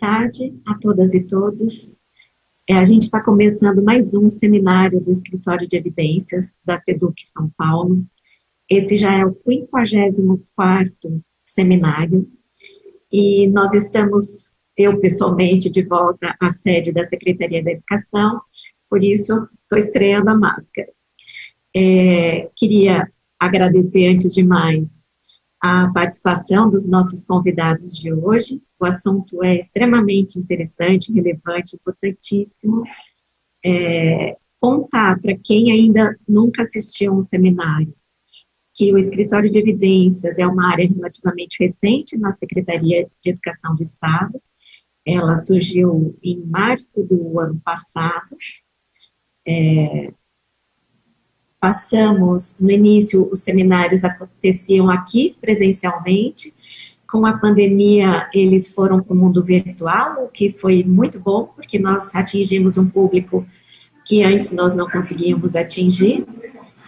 tarde a todas e todos. A gente está começando mais um seminário do Escritório de Evidências da SEDUC São Paulo. Esse já é o 54º seminário e nós estamos, eu pessoalmente, de volta à sede da Secretaria da Educação, por isso estou estreando a máscara. Queria agradecer, antes de mais, a participação dos nossos convidados de hoje. O assunto é extremamente interessante, relevante, importantíssimo. Contar para quem ainda nunca assistiu a um seminário que o Escritório de Evidências é uma área relativamente recente na Secretaria de Educação do Estado. Ela surgiu em março do ano passado. Passamos, no início, os seminários aconteciam aqui, presencialmente. Com a pandemia, eles foram para o mundo virtual, o que foi muito bom, porque nós atingimos um público que antes nós não conseguíamos atingir,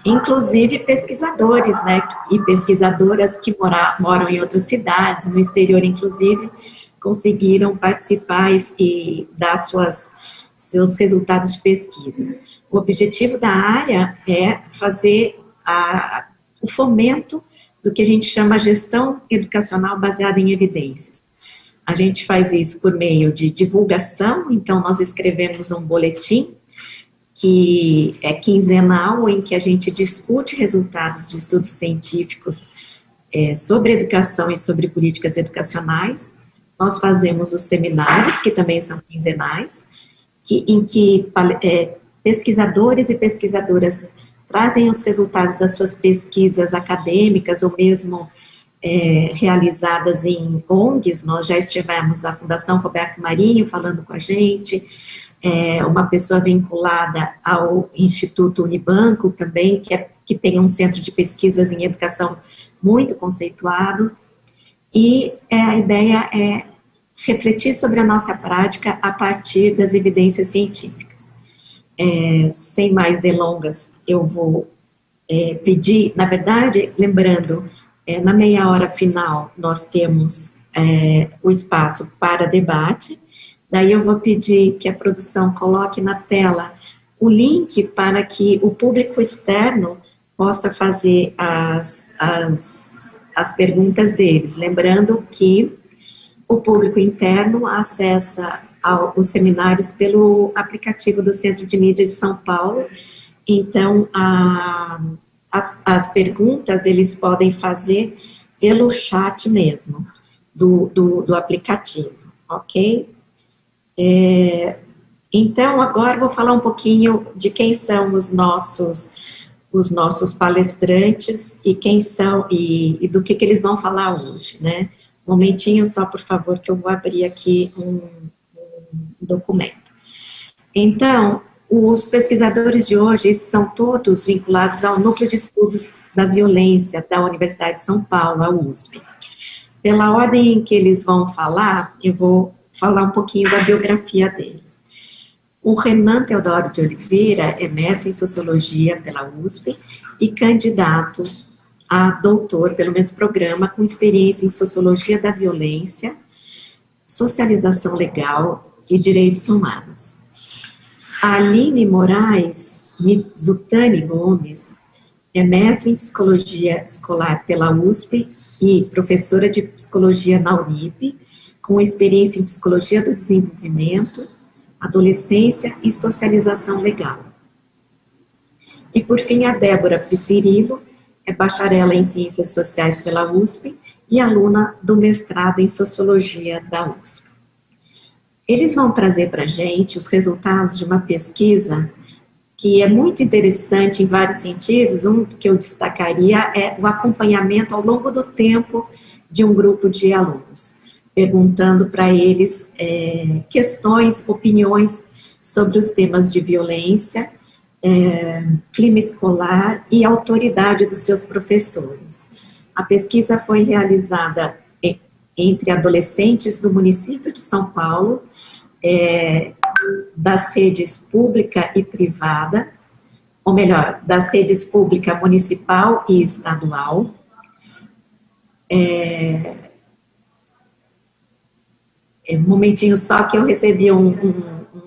inclusive pesquisadores, né, e pesquisadoras que moram em outras cidades, no exterior, inclusive, conseguiram participar e dar seus resultados de pesquisa. O objetivo da área é fazer o fomento do que a gente chama gestão educacional baseada em evidências. A gente faz isso por meio de divulgação, então nós escrevemos um boletim que é quinzenal, em que a gente discute resultados de estudos científicos sobre educação e sobre políticas educacionais. Nós fazemos os seminários, que também são quinzenais, em que pesquisadores e pesquisadoras trazem os resultados das suas pesquisas acadêmicas ou mesmo realizadas em ONGs. Nós já estivemos a Fundação Roberto Marinho falando com a gente, uma pessoa vinculada ao Instituto Unibanco também, que tem um centro de pesquisas em educação muito conceituado, e a ideia é refletir sobre a nossa prática a partir das evidências científicas. Sem mais delongas, eu vou pedir, na verdade, lembrando, na meia hora final nós temos o espaço para debate. Daí eu vou pedir que a produção coloque na tela o link para que o público externo possa fazer as perguntas deles. Lembrando que o público interno acessa os seminários pelo aplicativo do Centro de Mídias de São Paulo. Então, as perguntas eles podem fazer pelo chat mesmo, do aplicativo, ok? Então, agora vou falar um pouquinho de quem são os nossos palestrantes e quem são, e do que eles vão falar hoje, né? Um momentinho só, por favor, que eu vou abrir aqui um documento. Então, os pesquisadores de hoje são todos vinculados ao Núcleo de Estudos da Violência da Universidade de São Paulo, a USP. Pela ordem em que eles vão falar, eu vou falar um pouquinho da biografia deles. O Renan Teodoro de Oliveira é mestre em Sociologia pela USP e candidato a doutor pelo mesmo programa, com experiência em Sociologia da Violência, Socialização Legal e Direitos Humanos. A Aline Moraes Mizutani Gomes é mestre em Psicologia Escolar pela USP e professora de Psicologia na Unip, com experiência em Psicologia do Desenvolvimento, Adolescência e Socialização Legal. E, por fim, a Débora Piscirilo é bacharela em Ciências Sociais pela USP e aluna do mestrado em Sociologia da USP. Eles vão trazer para a gente os resultados de uma pesquisa que é muito interessante em vários sentidos. Um que eu destacaria é o acompanhamento ao longo do tempo de um grupo de alunos, perguntando para eles questões, opiniões sobre os temas de violência, clima escolar e autoridade dos seus professores. A pesquisa foi realizada entre adolescentes do município de São Paulo, das redes pública e privada, ou melhor, das redes pública municipal e estadual, Um momentinho só que eu recebi um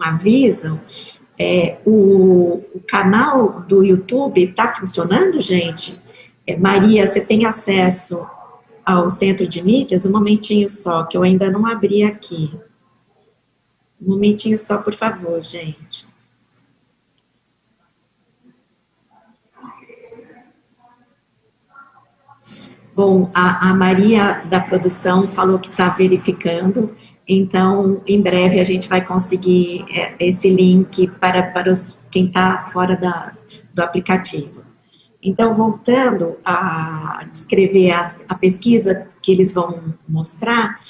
aviso. O canal do YouTube está funcionando, gente? Maria, você tem acesso ao centro de mídias? Um momentinho só, que eu ainda não abri aqui. Um momentinho só, por favor, gente. Bom, a Maria da produção falou que está verificando, então, em breve a gente vai conseguir esse link para quem está fora do aplicativo. Então, voltando a descrever a pesquisa que eles vão mostrar,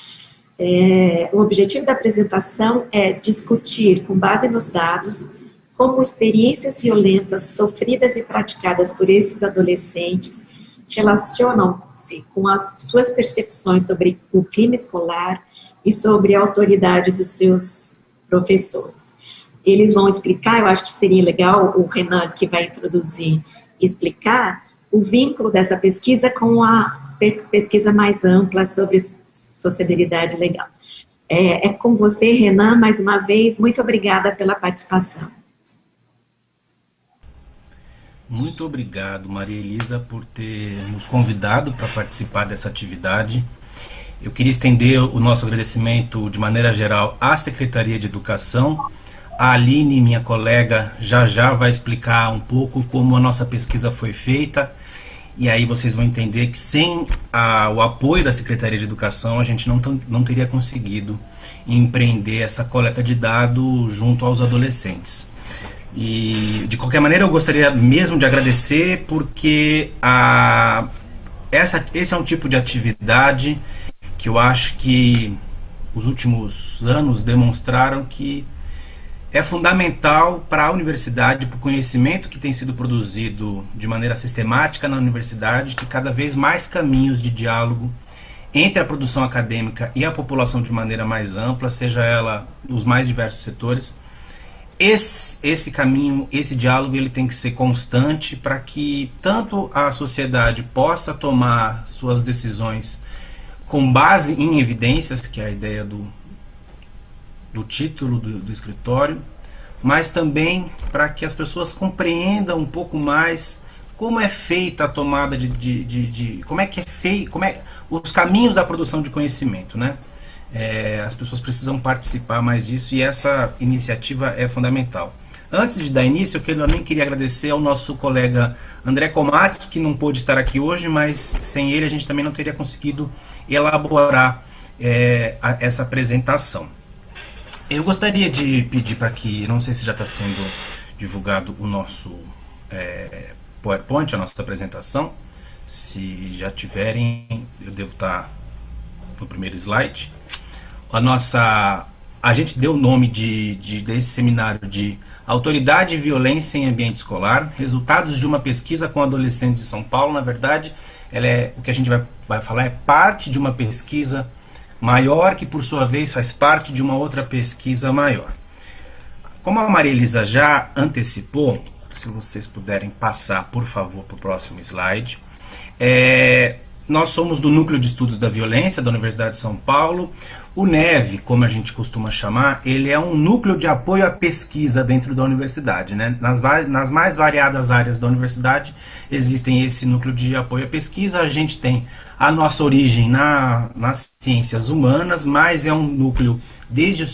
o objetivo da apresentação é discutir, com base nos dados, como experiências violentas sofridas e praticadas por esses adolescentes relacionam-se com as suas percepções sobre o clima escolar e sobre a autoridade dos seus professores. Eles vão explicar, eu acho que seria legal o Renan, que vai introduzir, explicar o vínculo dessa pesquisa com a pesquisa mais ampla sobre sociabilidade legal. É com você, Renan, mais uma vez, muito obrigada pela participação. Muito obrigado, Maria Elisa, por ter nos convidado para participar dessa atividade. Eu queria estender o nosso agradecimento de maneira geral à Secretaria de Educação. A Aline, minha colega, já vai explicar um pouco como a nossa pesquisa foi feita. E aí vocês vão entender que sem o apoio da Secretaria de Educação, a gente não teria conseguido empreender essa coleta de dados junto aos adolescentes. E, de qualquer maneira, eu gostaria mesmo de agradecer, porque esse é um tipo de atividade que eu acho que os últimos anos demonstraram que é fundamental para a universidade, para o conhecimento que tem sido produzido de maneira sistemática na universidade, que cada vez mais caminhos de diálogo entre a produção acadêmica e a população de maneira mais ampla, seja ela nos mais diversos setores. Esse caminho, esse diálogo, ele tem que ser constante para que tanto a sociedade possa tomar suas decisões com base em evidências, que é a ideia do título do escritório, mas também para que as pessoas compreendam um pouco mais como é feita a tomada como é que é feito, os caminhos da produção de conhecimento, né? As pessoas precisam participar mais disso e essa iniciativa é fundamental. Antes de dar início, eu também queria agradecer ao nosso colega André Comatos, que não pôde estar aqui hoje, mas sem ele a gente também não teria conseguido elaborar essa apresentação. Eu gostaria de pedir para que, não sei se já está sendo divulgado o nosso PowerPoint, a nossa apresentação. Se já tiverem, eu devo estar no primeiro slide. A gente deu o nome desse seminário de Autoridade e Violência em Ambiente Escolar, resultados de uma pesquisa com adolescentes de São Paulo. Na verdade, o que a gente vai falar é parte de uma pesquisa maior, que por sua vez faz parte de uma outra pesquisa maior. Como a Maria Elisa já antecipou, se vocês puderem passar, por favor, para o próximo slide. Nós somos do Núcleo de Estudos da Violência da Universidade de São Paulo. O NEV, como a gente costuma chamar, ele é um núcleo de apoio à pesquisa dentro da universidade, né? Nas mais variadas áreas da universidade existem esse núcleo de apoio à pesquisa. A gente tem a nossa origem nas ciências humanas, mas é um núcleo desde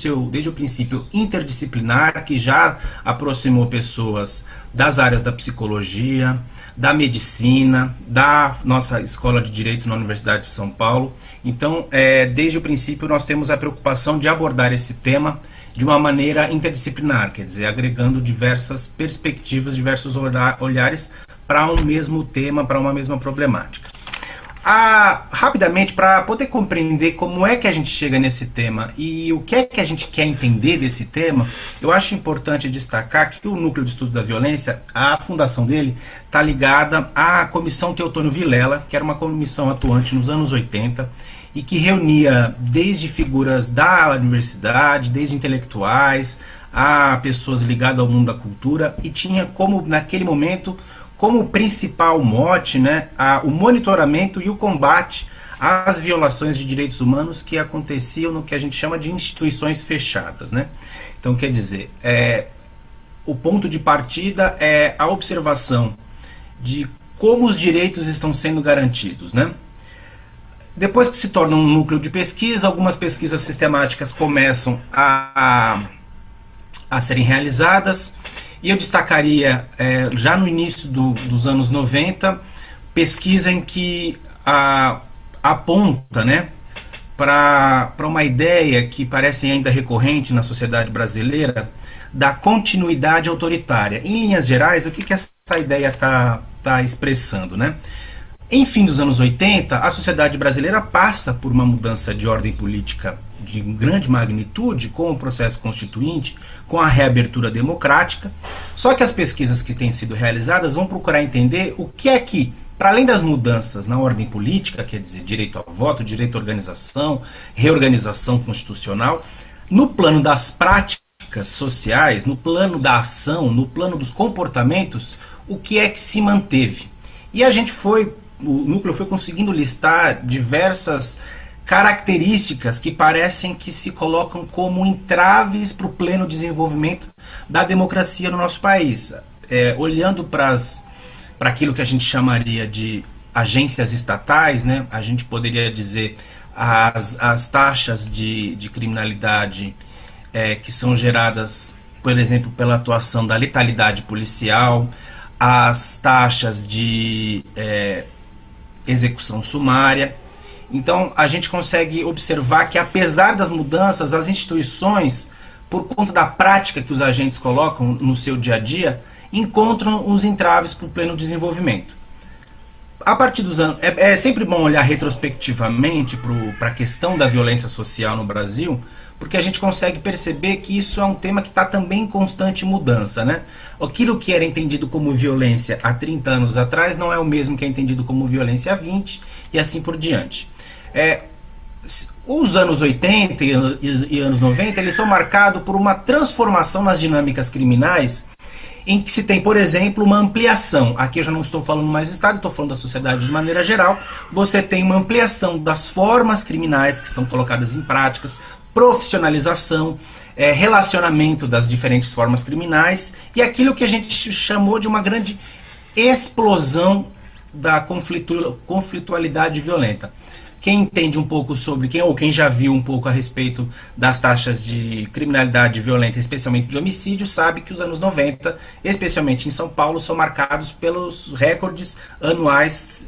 o princípio interdisciplinar, que já aproximou pessoas das áreas da psicologia, da medicina, da nossa Escola de Direito na Universidade de São Paulo. Então, desde o princípio, nós temos a preocupação de abordar esse tema de uma maneira interdisciplinar, quer dizer, agregando diversas perspectivas, diversos olhares para um mesmo tema, para uma mesma problemática. Rapidamente, para poder compreender como é que a gente chega nesse tema e o que é que a gente quer entender desse tema, eu acho importante destacar que o Núcleo de Estudos da Violência, a fundação dele, está ligada à Comissão Teotônio Vilela, que era uma comissão atuante nos anos 80 e que reunia desde figuras da universidade, desde intelectuais, a pessoas ligadas ao mundo da cultura, e tinha como, naquele momento, como principal mote, né, o monitoramento e o combate às violações de direitos humanos que aconteciam no que a gente chama de instituições fechadas, né? Então, quer dizer, o ponto de partida é a observação de como os direitos estão sendo garantidos, né? Depois que se torna um núcleo de pesquisa, algumas pesquisas sistemáticas começam a serem realizadas, e eu destacaria, já no início dos anos 90, pesquisa em que aponta, né, para uma ideia que parece ainda recorrente na sociedade brasileira, da continuidade autoritária. Em linhas gerais, o que essa ideia está expressando, né? Em fim dos anos 80, a sociedade brasileira passa por uma mudança de ordem política de grande magnitude, com o processo constituinte, com a reabertura democrática. Só que as pesquisas que têm sido realizadas vão procurar entender o que é que, para além das mudanças na ordem política, quer dizer, direito ao voto, direito à organização, reorganização constitucional, no plano das práticas sociais, no plano da ação, no plano dos comportamentos, o que é que se manteve. E o núcleo foi conseguindo listar diversas características que parecem que se colocam como entraves para o pleno desenvolvimento da democracia no nosso país. Olhando para aquilo que a gente chamaria de agências estatais, né, a gente poderia dizer as taxas de criminalidade que são geradas, por exemplo, pela atuação da letalidade policial, as taxas de execução sumária. Então a gente consegue observar que, apesar das mudanças, as instituições, por conta da prática que os agentes colocam no seu dia a dia, encontram os entraves para o pleno desenvolvimento. A partir dos anos, é sempre bom olhar retrospectivamente para a questão da violência social no Brasil, porque a gente consegue perceber que isso é um tema que está também em constante mudança, né? Aquilo que era entendido como violência há 30 anos atrás não é o mesmo que é entendido como violência há 20, e assim por diante. Os anos 80 e anos 90, eles são marcados por uma transformação nas dinâmicas criminais, em que se tem, por exemplo, uma ampliação. Aqui eu já não estou falando mais do Estado, estou falando da sociedade de maneira geral. Você tem uma ampliação das formas criminais que são colocadas em práticas, profissionalização, relacionamento das diferentes formas criminais, e aquilo que a gente chamou de uma grande explosão da conflitualidade violenta. Quem entende um pouco sobre, quem já viu um pouco a respeito das taxas de criminalidade violenta, especialmente de homicídio, sabe que os anos 90, especialmente em São Paulo, são marcados pelos recordes anuais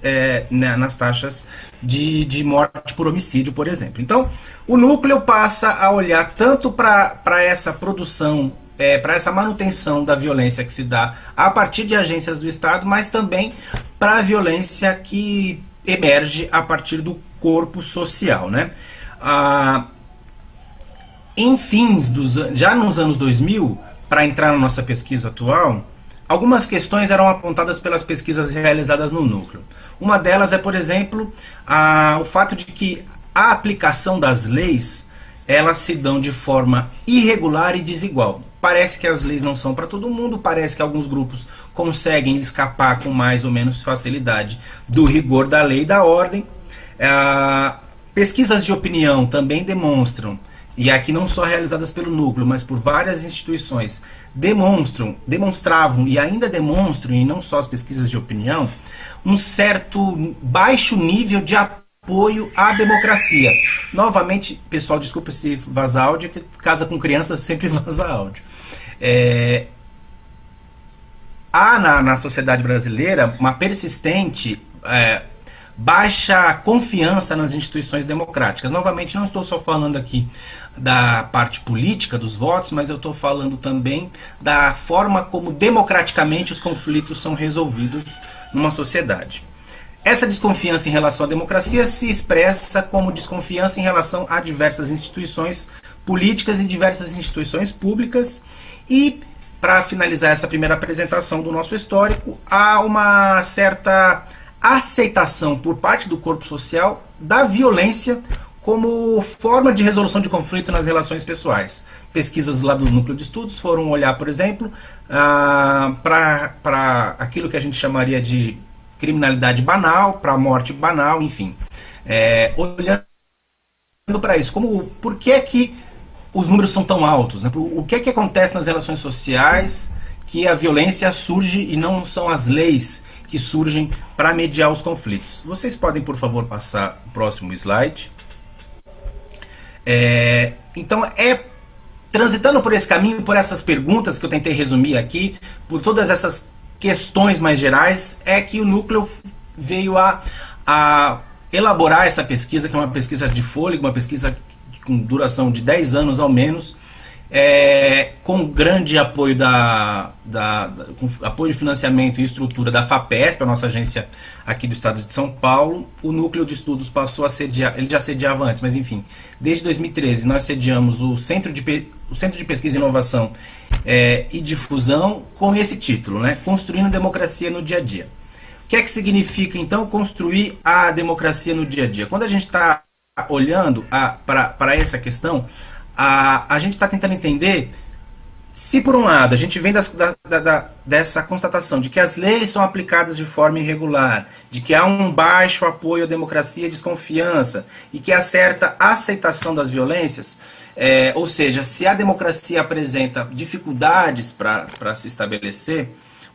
nas taxas de morte por homicídio, por exemplo. Então, o núcleo passa a olhar tanto para essa produção, para essa manutenção da violência que se dá a partir de agências do Estado, mas também para a violência que emerge a partir do corpo social, né? Já nos anos 2000, para entrar na nossa pesquisa atual, algumas questões eram apontadas pelas pesquisas realizadas no núcleo. Uma delas é, por exemplo, o fato de que a aplicação das leis, elas se dão de forma irregular e desigual. Parece que as leis não são para todo mundo, parece que alguns grupos conseguem escapar com mais ou menos facilidade do rigor da lei e da ordem. Pesquisas de opinião também demonstram, e aqui não só realizadas pelo núcleo, mas por várias instituições, demonstravam e ainda demonstram, e não só as pesquisas de opinião, um certo baixo nível de apoio à democracia. Novamente, pessoal, desculpa se vazar áudio, que casa com criança sempre vaza áudio. Há na sociedade brasileira uma persistente baixa confiança nas instituições democráticas. Novamente, não estou só falando aqui da parte política dos votos, mas eu estou falando também da forma como democraticamente os conflitos são resolvidos numa sociedade. Essa desconfiança em relação à democracia se expressa como desconfiança em relação a diversas instituições políticas e diversas instituições públicas. E, para finalizar essa primeira apresentação do nosso histórico, há uma certa aceitação por parte do corpo social da violência como forma de resolução de conflito nas relações pessoais. Pesquisas lá do Núcleo de Estudos foram olhar, por exemplo, para aquilo que a gente chamaria de criminalidade banal, para a morte banal, enfim. olhando para isso, por que os números são tão altos, né? O que acontece nas relações sociais que a violência surge e não são as leis que surgem para mediar os conflitos. Vocês podem, por favor, passar o próximo slide. Então, transitando por esse caminho, por essas perguntas que eu tentei resumir aqui, por todas essas questões mais gerais, é que o núcleo veio a elaborar essa pesquisa, que é uma pesquisa de fôlego, uma pesquisa com duração de 10 anos ao menos, com grande apoio com apoio de financiamento e estrutura da FAPESP, a nossa agência aqui do estado de São Paulo. O núcleo de estudos passou a sediar, ele já sediava antes, mas enfim, desde 2013 nós sediamos o Centro de Pesquisa e Inovação e Difusão com esse título, né? Construindo Democracia no Dia a Dia. O que é que significa, então, construir a democracia no dia a dia? Quando a gente está olhando para essa questão, a gente está tentando entender se, por um lado, a gente vem dessa constatação de que as leis são aplicadas de forma irregular, de que há um baixo apoio à democracia e desconfiança, e que há certa aceitação das violências, ou seja, se a democracia apresenta dificuldades para se estabelecer,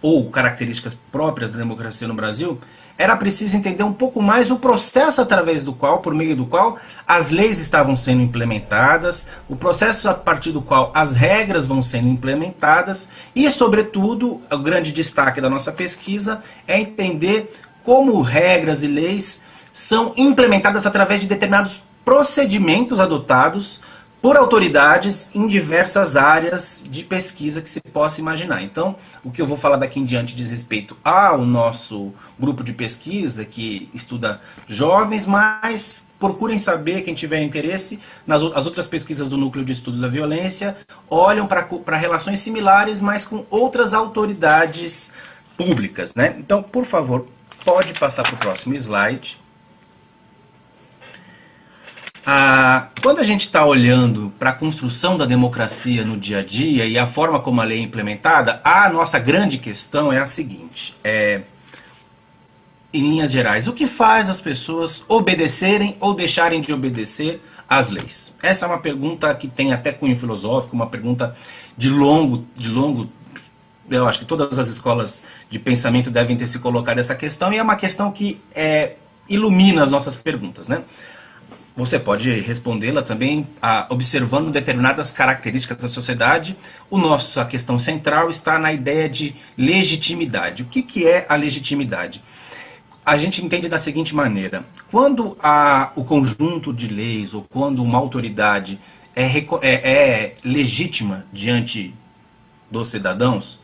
ou características próprias da democracia no Brasil, era preciso entender um pouco mais o processo através do qual, por meio do qual, as leis estavam sendo implementadas, o processo a partir do qual as regras vão sendo implementadas e, sobretudo, o grande destaque da nossa pesquisa é entender como regras e leis são implementadas através de determinados procedimentos adotados por autoridades em diversas áreas de pesquisa que se possa imaginar. Então, o que eu vou falar daqui em diante diz respeito ao nosso grupo de pesquisa, que estuda jovens, mas procurem saber, quem tiver interesse, as outras pesquisas do Núcleo de Estudos da Violência olham para relações similares, mas com outras autoridades públicas, né? Então, por favor, pode passar para o próximo slide. Quando a gente está olhando para a construção da democracia no dia a dia e a forma como a lei é implementada, a nossa grande questão é a seguinte, em linhas gerais, o que faz as pessoas obedecerem ou deixarem de obedecer às leis? Essa é uma pergunta que tem até cunho filosófico, uma pergunta de longo, eu acho que todas as escolas de pensamento devem ter se colocado essa questão, e é uma questão que ilumina as nossas perguntas, né? Você pode respondê-la também observando determinadas características da sociedade. A questão central está na ideia de legitimidade. O que é a legitimidade? A gente entende da seguinte maneira: quando o conjunto de leis ou quando uma autoridade é legítima diante dos cidadãos,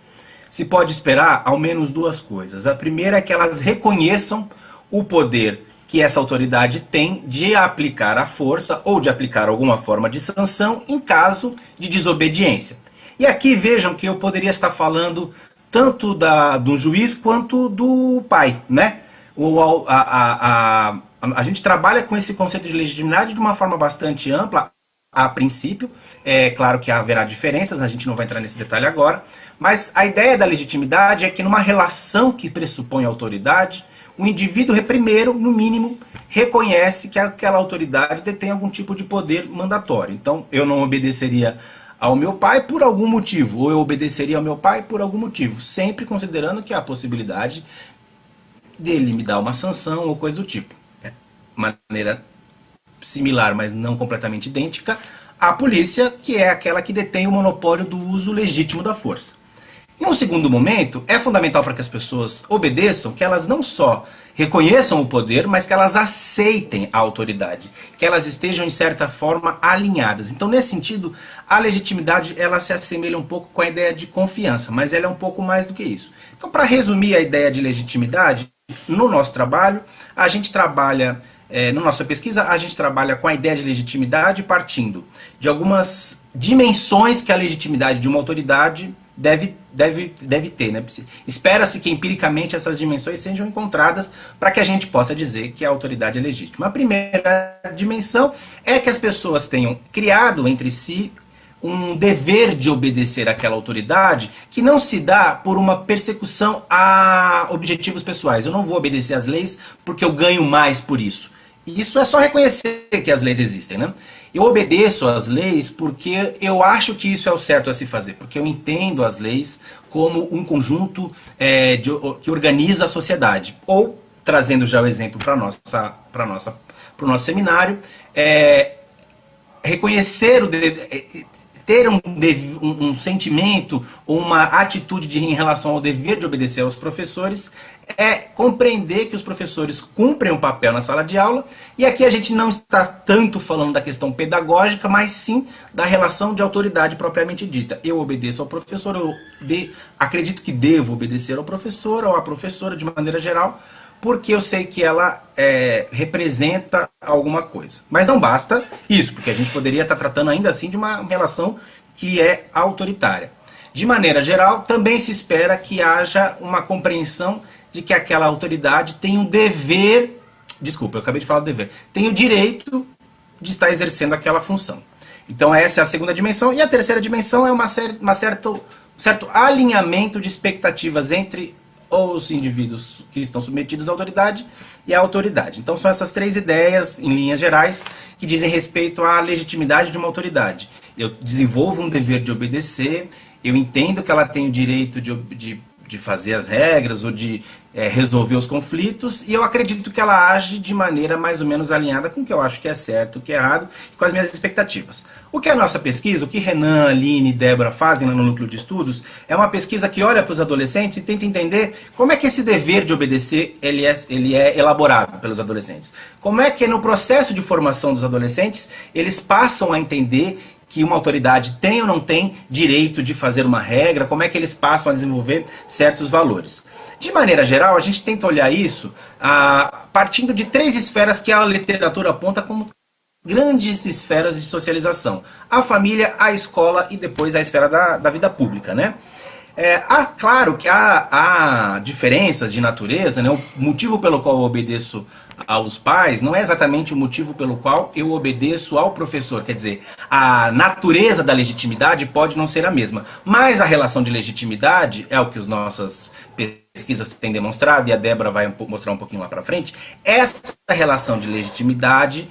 se pode esperar ao menos duas coisas. A primeira é que elas reconheçam o poder que essa autoridade tem de aplicar a força ou de aplicar alguma forma de sanção em caso de desobediência. E aqui vejam que eu poderia estar falando tanto do juiz quanto do pai, né? A gente trabalha com esse conceito de legitimidade de uma forma bastante ampla, a princípio. É claro que haverá diferenças, a gente não vai entrar nesse detalhe agora, mas a ideia da legitimidade é que numa relação que pressupõe autoridade, o indivíduo, primeiro, no mínimo, reconhece que aquela autoridade detém algum tipo de poder mandatório. Então, eu não obedeceria ao meu pai por algum motivo, ou eu obedeceria ao meu pai por algum motivo, sempre considerando que há a possibilidade dele me dar uma sanção ou coisa do tipo. Maneira similar, mas não completamente idêntica, a polícia, que é aquela que detém o monopólio do uso legítimo da força. Em um segundo momento, é fundamental para que as pessoas obedeçam que elas não só reconheçam o poder, mas que elas aceitem a autoridade, que elas estejam, de certa forma, alinhadas. Então, nesse sentido, a legitimidade ela se assemelha um pouco com a ideia de confiança, mas ela é um pouco mais do que isso. Então, para resumir a ideia de legitimidade, no nosso trabalho, a gente trabalha, na nossa pesquisa, a gente trabalha com a ideia de legitimidade partindo de algumas dimensões que a legitimidade de uma autoridade deve ter, né? Espera-se que empiricamente essas dimensões sejam encontradas para que a gente possa dizer que a autoridade é legítima. A primeira dimensão é que as pessoas tenham criado entre si um dever de obedecer àquela autoridade que não se dá por uma persecução a objetivos pessoais. Eu não vou obedecer às leis porque eu ganho mais por isso. Isso é só reconhecer que as leis existem, né? Eu obedeço às leis porque eu acho que isso é o certo a se fazer, porque eu entendo as leis como um conjunto que organiza a sociedade. Ou, trazendo já o exemplo para o nosso seminário, reconhecer ter um sentimento ou uma atitude em relação ao dever de obedecer aos professores é compreender que os professores cumprem um papel na sala de aula, e aqui a gente não está tanto falando da questão pedagógica, mas sim da relação de autoridade propriamente dita. Eu obedeço ao professor, acredito que devo obedecer ao professor ou à professora de maneira geral, porque eu sei que ela representa alguma coisa. Mas não basta isso, porque a gente poderia estar tratando ainda assim de uma relação que é autoritária. De maneira geral, também se espera que haja uma compreensão de que aquela autoridade tem um dever, desculpa, eu acabei de falar do dever, tem o direito de estar exercendo aquela função. Então essa é a segunda dimensão, e a terceira dimensão é um certo alinhamento de expectativas entre os indivíduos que estão submetidos à autoridade e à autoridade. Então são essas três ideias, em linhas gerais, que dizem respeito à legitimidade de uma autoridade. Eu desenvolvo um dever de obedecer, eu entendo que ela tem o direito de fazer as regras ou de resolver os conflitos, e eu acredito que ela age de maneira mais ou menos alinhada com o que eu acho que é certo, o que é errado, e com as minhas expectativas. O que é a nossa pesquisa, o que Renan, Aline e Débora fazem lá no Núcleo de Estudos, é uma pesquisa que olha para os adolescentes e tenta entender como é que esse dever de obedecer ele é elaborado pelos adolescentes. Como é que no processo de formação dos adolescentes eles passam a entender que uma autoridade tem ou não tem direito de fazer uma regra, como é que eles passam a desenvolver certos valores. De maneira geral, a gente tenta olhar isso partindo de três esferas que a literatura aponta como grandes esferas de socialização. A família, a escola e depois a esfera da vida pública, né? Claro que há diferenças de natureza, né? O motivo pelo qual eu obedeço aos pais não é exatamente o motivo pelo qual eu obedeço ao professor. Quer dizer, a natureza da legitimidade pode não ser a mesma, mas a relação de legitimidade é o que as nossas pesquisas têm demonstrado, e a Débora vai mostrar um pouquinho lá para frente. Essa relação de legitimidade,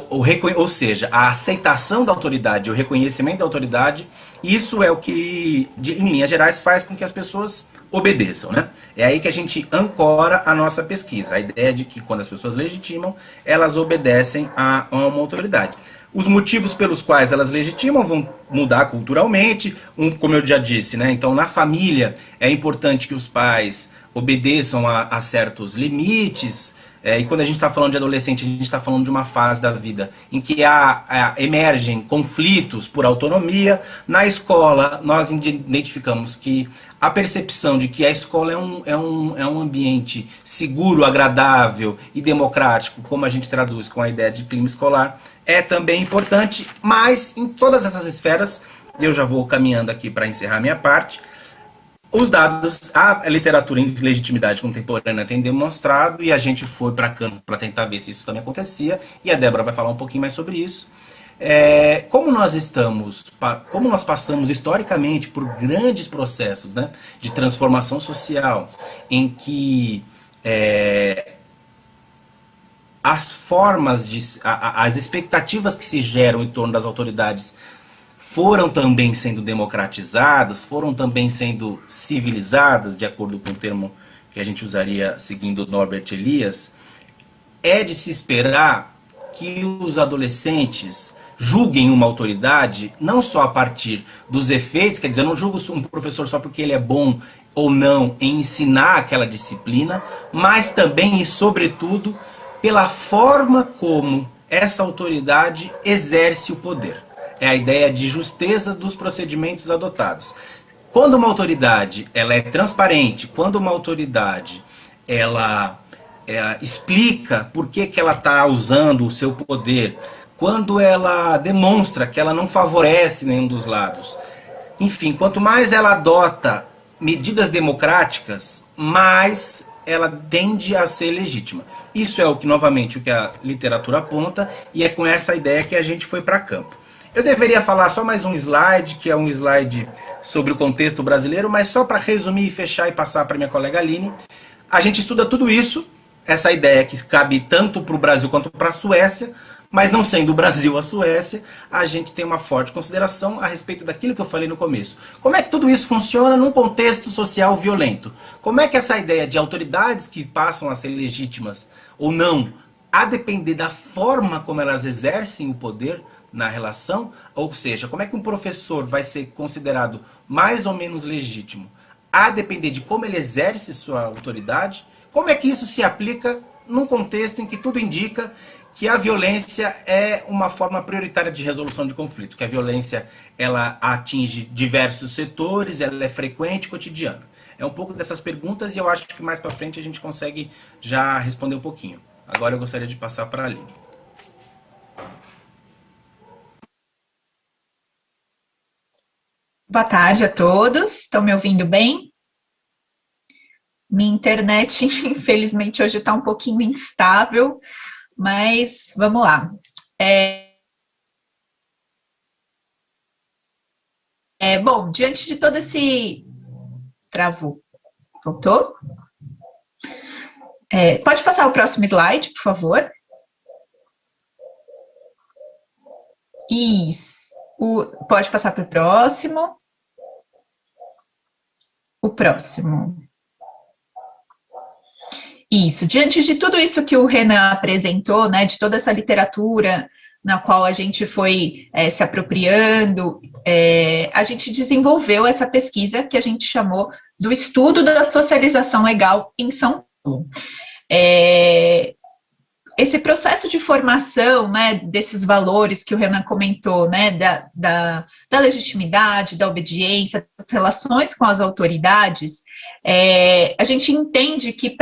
ou seja, a aceitação da autoridade, o reconhecimento da autoridade, isso é o que, em linhas gerais, faz com que as pessoas obedeçam, né? É aí que a gente ancora a nossa pesquisa, a ideia de que quando as pessoas legitimam, elas obedecem a uma autoridade. Os motivos pelos quais elas legitimam vão mudar culturalmente, como eu já disse, né? Então, na família, é importante que os pais obedeçam a certos limites. E quando a gente está falando de adolescente, a gente está falando de uma fase da vida em que emergem conflitos por autonomia. Na escola, nós identificamos que a percepção de que a escola é um ambiente seguro, agradável e democrático, como a gente traduz com a ideia de clima escolar, é também importante, mas em todas essas esferas, eu já vou caminhando aqui para encerrar minha parte, os dados, a literatura em legitimidade contemporânea tem demonstrado, e a gente foi para campo para tentar ver se isso também acontecia, e a Débora vai falar um pouquinho mais sobre isso. Como nós passamos historicamente por grandes processos, né, de transformação social, em que as expectativas que se geram em torno das autoridades foram também sendo democratizadas, foram também sendo civilizadas, de acordo com o termo que a gente usaria seguindo Norbert Elias, é de se esperar que os adolescentes julguem uma autoridade não só a partir dos efeitos, quer dizer, eu não julgo um professor só porque ele é bom ou não em ensinar aquela disciplina, mas também e sobretudo pela forma como essa autoridade exerce o poder. É a ideia de justeza dos procedimentos adotados. Quando uma autoridade ela é transparente, quando uma autoridade ela explica por que ela está usando o seu poder, quando ela demonstra que ela não favorece nenhum dos lados, enfim, quanto mais ela adota medidas democráticas, mais ela tende a ser legítima. Isso é o que, novamente, o que a literatura aponta, e é com essa ideia que a gente foi para campo. Eu deveria falar só mais um slide, que é um slide sobre o contexto brasileiro, mas só para resumir e fechar e passar para minha colega Aline. A gente estuda tudo isso essa ideia que cabe tanto para o Brasil quanto para a Suécia, mas não sendo o Brasil a Suécia, a gente tem uma forte consideração a respeito daquilo que eu falei no começo. Como é que tudo isso funciona num contexto social violento? Como é que essa ideia de autoridades que passam a ser legítimas ou não, a depender da forma como elas exercem o poder na relação, ou seja, como é que um professor vai ser considerado mais ou menos legítimo, a depender de como ele exerce sua autoridade, como é que isso se aplica num contexto em que tudo indica que a violência é uma forma prioritária de resolução de conflito, que a violência ela atinge diversos setores, ela é frequente e cotidiana. É um pouco dessas perguntas e eu acho que mais para frente a gente consegue já responder um pouquinho. Agora eu gostaria de passar para a Aline. Boa tarde a todos, estão me ouvindo bem? Minha internet, infelizmente, hoje está um pouquinho instável, mas vamos lá. Bom, diante de todo esse... Travou. Voltou? Pode passar o próximo slide, por favor? Isso. Pode passar para o próximo. O próximo. Isso. Diante de tudo isso que o Renan apresentou, né, de toda essa literatura na qual a gente foi se apropriando, a gente desenvolveu essa pesquisa que a gente chamou do estudo da socialização legal em São Paulo. Esse processo de formação, né, desses valores que o Renan comentou, né, da legitimidade, da obediência, das relações com as autoridades, a gente entende que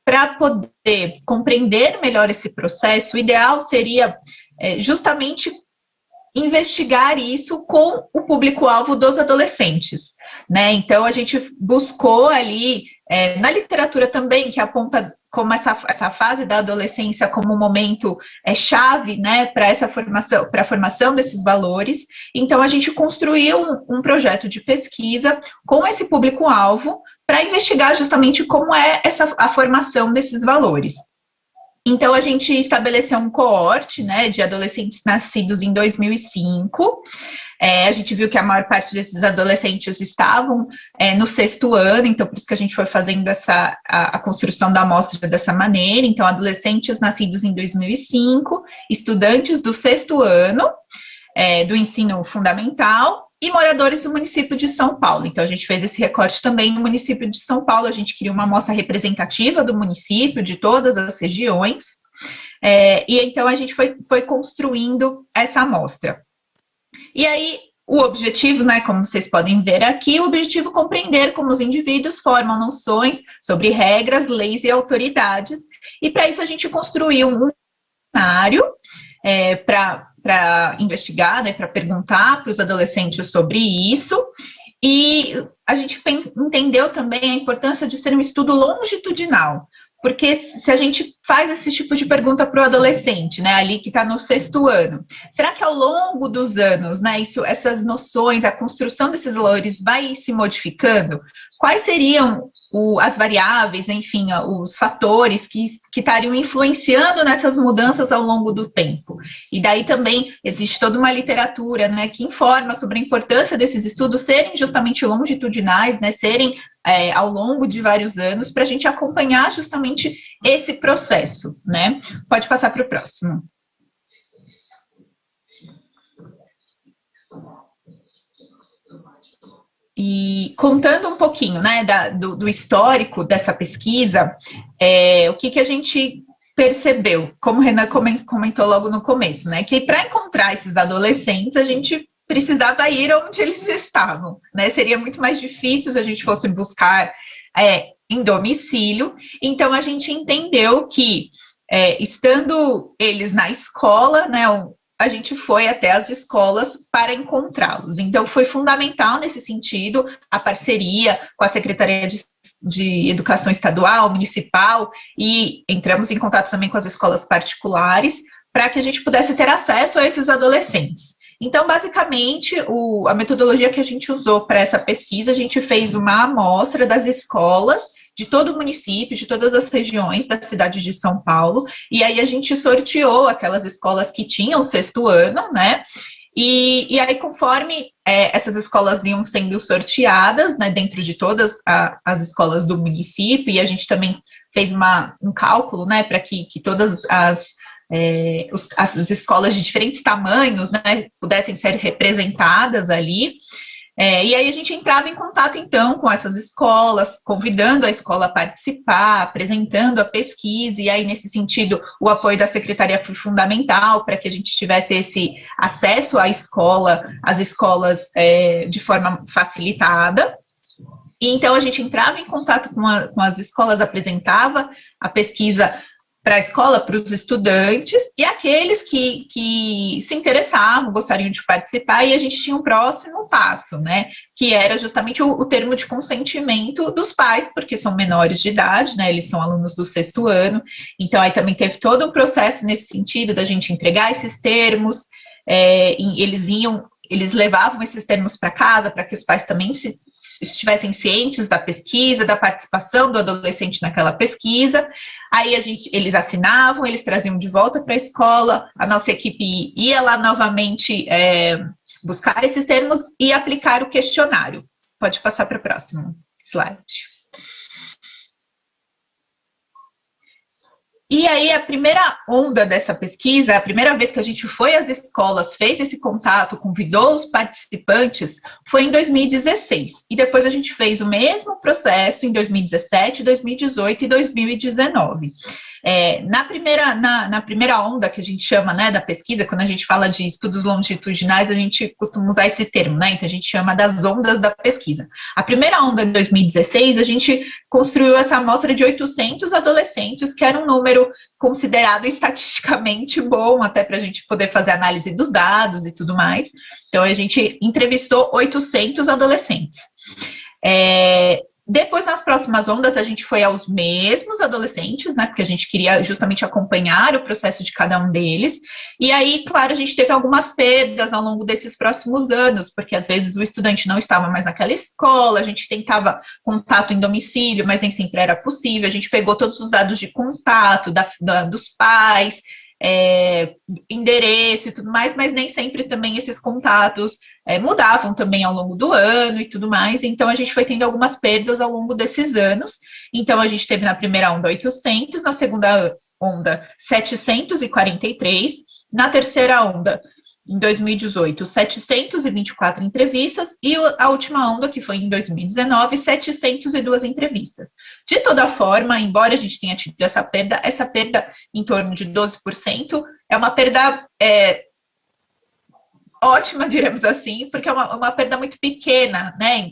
para poder compreender melhor esse processo, o ideal seria justamente investigar isso com o público-alvo dos adolescentes, né? Então, a gente buscou ali, na literatura também, que aponta como essa fase da adolescência como um momento chave, né, para essa formação, para a formação desses valores. Então, a gente construiu um projeto de pesquisa com esse público-alvo para investigar justamente como é a formação desses valores. Então, a gente estabeleceu um coorte, né, de adolescentes nascidos em 2005. A gente viu que a maior parte desses adolescentes estavam no 6º ano, então por isso que a gente foi fazendo a construção da amostra dessa maneira. Então, adolescentes nascidos em 2005, estudantes do 6º ano do ensino fundamental e moradores do município de São Paulo. Então, a gente fez esse recorte também no município de São Paulo. A gente queria uma amostra representativa do município, de todas as regiões, e então a gente foi construindo essa amostra. E aí, o objetivo, né, como vocês podem ver aqui, o objetivo é compreender como os indivíduos formam noções sobre regras, leis e autoridades, e para isso a gente construiu um cenário para investigar, né, para perguntar para os adolescentes sobre isso, e a gente entendeu também a importância de ser um estudo longitudinal, porque se a gente faz esse tipo de pergunta para o adolescente, né, ali que está no 6º ano, será que ao longo dos anos, né, essas noções, a construção desses valores vai se modificando? Quais seriam as variáveis, enfim, os fatores que estariam influenciando nessas mudanças ao longo do tempo? E daí também existe toda uma literatura, né, que informa sobre a importância desses estudos serem justamente longitudinais, né, serem ao longo de vários anos, para a gente acompanhar justamente esse processo, né? Pode passar para o próximo. E contando um pouquinho, né, do histórico dessa pesquisa, o que a gente percebeu, como o Renan comentou logo no começo, né, que para encontrar esses adolescentes, a gente precisava ir onde eles estavam, né, seria muito mais difícil se a gente fosse buscar em domicílio. Então, a gente entendeu que, estando eles na escola, né, a gente foi até as escolas para encontrá-los. Então, foi fundamental nesse sentido a parceria com a Secretaria de Educação Estadual, Municipal, e entramos em contato também com as escolas particulares para que a gente pudesse ter acesso a esses adolescentes. Então, basicamente, a metodologia que a gente usou para essa pesquisa, a gente fez uma amostra das escolas de todo o município, de todas as regiões da cidade de São Paulo, e aí a gente sorteou aquelas escolas que tinham o 6º ano, né? E aí, conforme essas escolas iam sendo sorteadas, né, dentro de todas as escolas do município, e a gente também fez um cálculo, né, para que todas as escolas de diferentes tamanhos, né, pudessem ser representadas ali. E aí a gente entrava em contato, então, com essas escolas, convidando a escola a participar, apresentando a pesquisa, e aí, nesse sentido, o apoio da secretaria foi fundamental para que a gente tivesse esse acesso à escola, às escolas de forma facilitada. E então a gente entrava em contato com as escolas, apresentava a pesquisa para a escola, para os estudantes, e aqueles que se interessavam, gostariam de participar, e a gente tinha um próximo passo, né, que era justamente o termo de consentimento dos pais, porque são menores de idade, né, eles são alunos do 6º ano, então aí também teve todo um processo nesse sentido da gente entregar esses termos, eles levavam esses termos para casa, para que os pais também estivessem cientes da pesquisa, da participação do adolescente naquela pesquisa. Aí eles assinavam, eles traziam de volta para a escola, a nossa equipe ia lá novamente buscar esses termos e aplicar o questionário. Pode passar para o próximo slide. E aí, a primeira onda dessa pesquisa, a primeira vez que a gente foi às escolas, fez esse contato, convidou os participantes, foi em 2016. E depois a gente fez o mesmo processo em 2017, 2018 e 2019. Na primeira onda que a gente chama, né, da pesquisa, quando a gente fala de estudos longitudinais, a gente costuma usar esse termo, né, então a gente chama das ondas da pesquisa. A primeira onda, em 2016, a gente construiu essa amostra de 800 adolescentes, que era um número considerado estatisticamente bom, até para a gente poder fazer análise dos dados e tudo mais. Então, a gente entrevistou 800 adolescentes. Depois, nas próximas ondas, a gente foi aos mesmos adolescentes, né, porque a gente queria justamente acompanhar o processo de cada um deles, e aí, claro, a gente teve algumas perdas ao longo desses próximos anos, porque às vezes o estudante não estava mais naquela escola, a gente tentava contato em domicílio, mas nem sempre era possível, a gente pegou todos os dados de contato dos pais, endereço e tudo mais, mas nem sempre também esses contatos mudavam também ao longo do ano e tudo mais, então a gente foi tendo algumas perdas ao longo desses anos. Então a gente teve na primeira onda 800, na segunda onda 743, na terceira onda em 2018, 724 entrevistas, e a última onda, que foi em 2019, 702 entrevistas. De toda forma, embora a gente tenha tido essa perda em torno de 12%, é uma perda ótima, diremos assim, porque é uma perda muito pequena, né?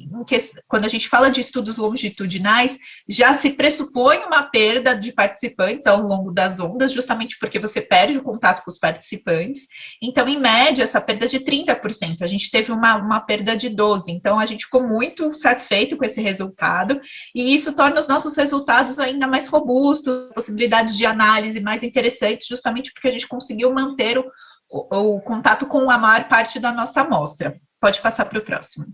Quando a gente fala de estudos longitudinais, já se pressupõe uma perda de participantes ao longo das ondas, justamente porque você perde o contato com os participantes. Então, em média, essa perda é de 30%. A gente teve uma perda de 12%. Então, a gente ficou muito satisfeito com esse resultado, e isso torna os nossos resultados ainda mais robustos, possibilidades de análise mais interessantes, justamente porque a gente conseguiu manter o contato com a maior parte da nossa amostra. Pode passar para o próximo.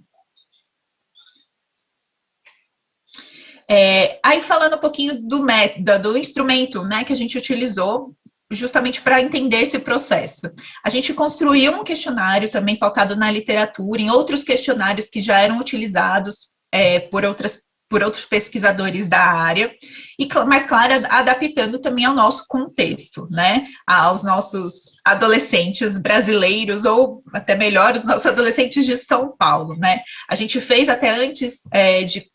Aí, falando um pouquinho do instrumento, né, que a gente utilizou justamente para entender esse processo. A gente construiu um questionário também pautado na literatura, em outros questionários que já eram utilizados por outros pesquisadores da área, mas, claro, adaptando também ao nosso contexto, né, aos nossos adolescentes brasileiros, ou até melhor, os nossos adolescentes de São Paulo, né. A gente fez até antes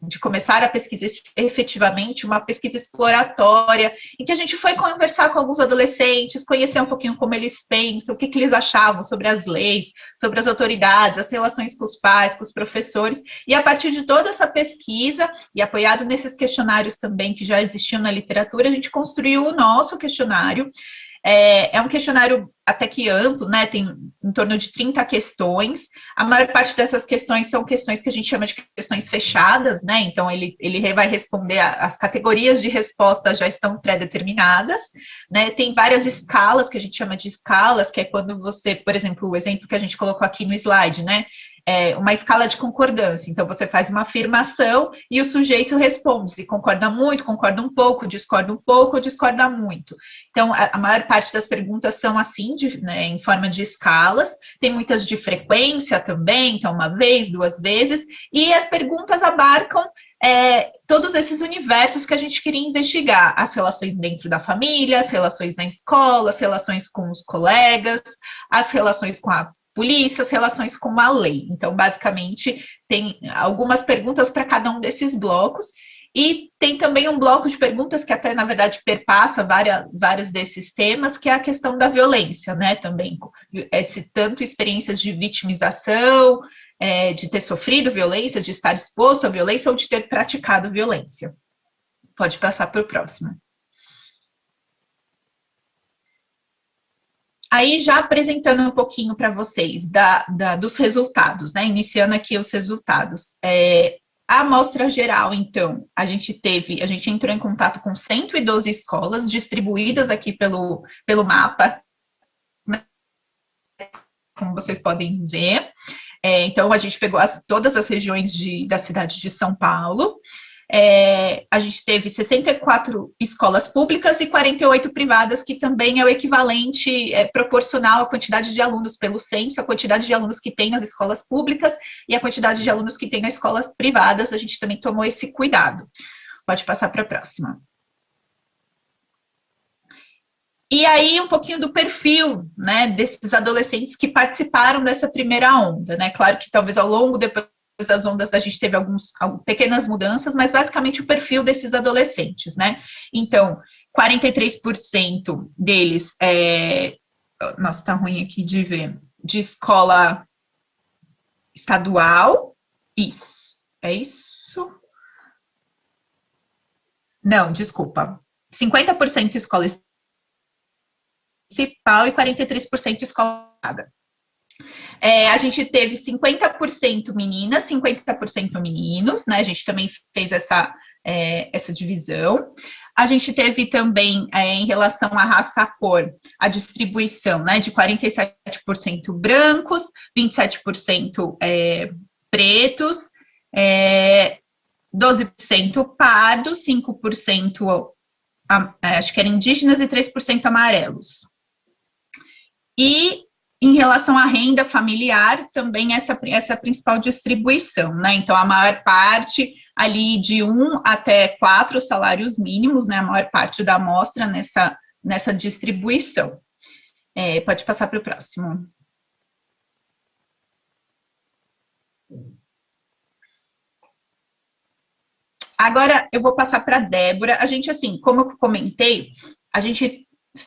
de começar a pesquisa efetivamente, uma pesquisa exploratória, em que a gente foi conversar com alguns adolescentes, conhecer um pouquinho como eles pensam, o que eles achavam sobre as leis, sobre as autoridades, as relações com os pais, com os professores, e a partir de toda essa pesquisa, e apoiado nesses questionários também que já existiam na literatura, a gente construiu o nosso questionário. É um questionário até que amplo, né? Tem em torno de 30 questões. A maior parte dessas questões são questões que a gente chama de questões fechadas, né? Então, ele vai responder, as categorias de resposta já estão pré-determinadas, né? Tem várias escalas, que a gente chama de escalas, que é quando você, por exemplo, o exemplo que a gente colocou aqui no slide, né? uma escala de concordância. Então, você faz uma afirmação e o sujeito responde se concorda muito, concorda um pouco, ou discorda muito. Então, a maior parte das perguntas são assim, né, em forma de escalas. Tem muitas de frequência também, então uma vez, 2 vezes. E as perguntas abarcam todos esses universos que a gente queria investigar. As relações dentro da família, as relações na escola, as relações com os colegas, as relações com a polícia, as relações com a lei. Então, basicamente, tem algumas perguntas para cada um desses blocos. E tem também um bloco de perguntas que até, na verdade, perpassa vários desses temas, que é a questão da violência, né? Também, tanto experiências de vitimização, de ter sofrido violência, de estar exposto à violência ou de ter praticado violência. Pode passar para o próximo. Aí, já apresentando um pouquinho para vocês dos resultados, né? Iniciando aqui os resultados. A amostra geral, então, a gente entrou em contato com 112 escolas, distribuídas aqui pelo mapa, né? Como vocês podem ver. Então, a gente pegou todas as regiões da cidade de São Paulo. A gente teve 64 escolas públicas e 48 privadas, que também é o equivalente proporcional à quantidade de alunos pelo censo, a quantidade de alunos que tem nas escolas públicas e a quantidade de alunos que tem nas escolas privadas. A gente também tomou esse cuidado. Pode passar para a próxima. E aí, um pouquinho do perfil, né, desses adolescentes que participaram dessa primeira onda, né? Claro que talvez ao longo depois das ondas a gente teve algumas pequenas mudanças, mas basicamente o perfil desses adolescentes, né? Então, 43% deles, nossa, tá ruim aqui de ver, de escola estadual, isso, é isso? Não, desculpa, 50% escola municipal e 43% escola privada. A gente teve 50% meninas, 50% meninos, né? A gente também fez essa divisão. A gente teve também, em relação à raça-cor, a distribuição, né, de 47% brancos, 27% pretos, 12% pardos, 5% acho que eram indígenas e 3% amarelos. E em relação à renda familiar, também essa principal distribuição, né? Então, a maior parte ali de 1 até 4 salários mínimos, né? A maior parte da amostra nessa distribuição. Pode passar para o próximo. Agora, eu vou passar para a Débora. A gente, assim, como eu comentei, a gente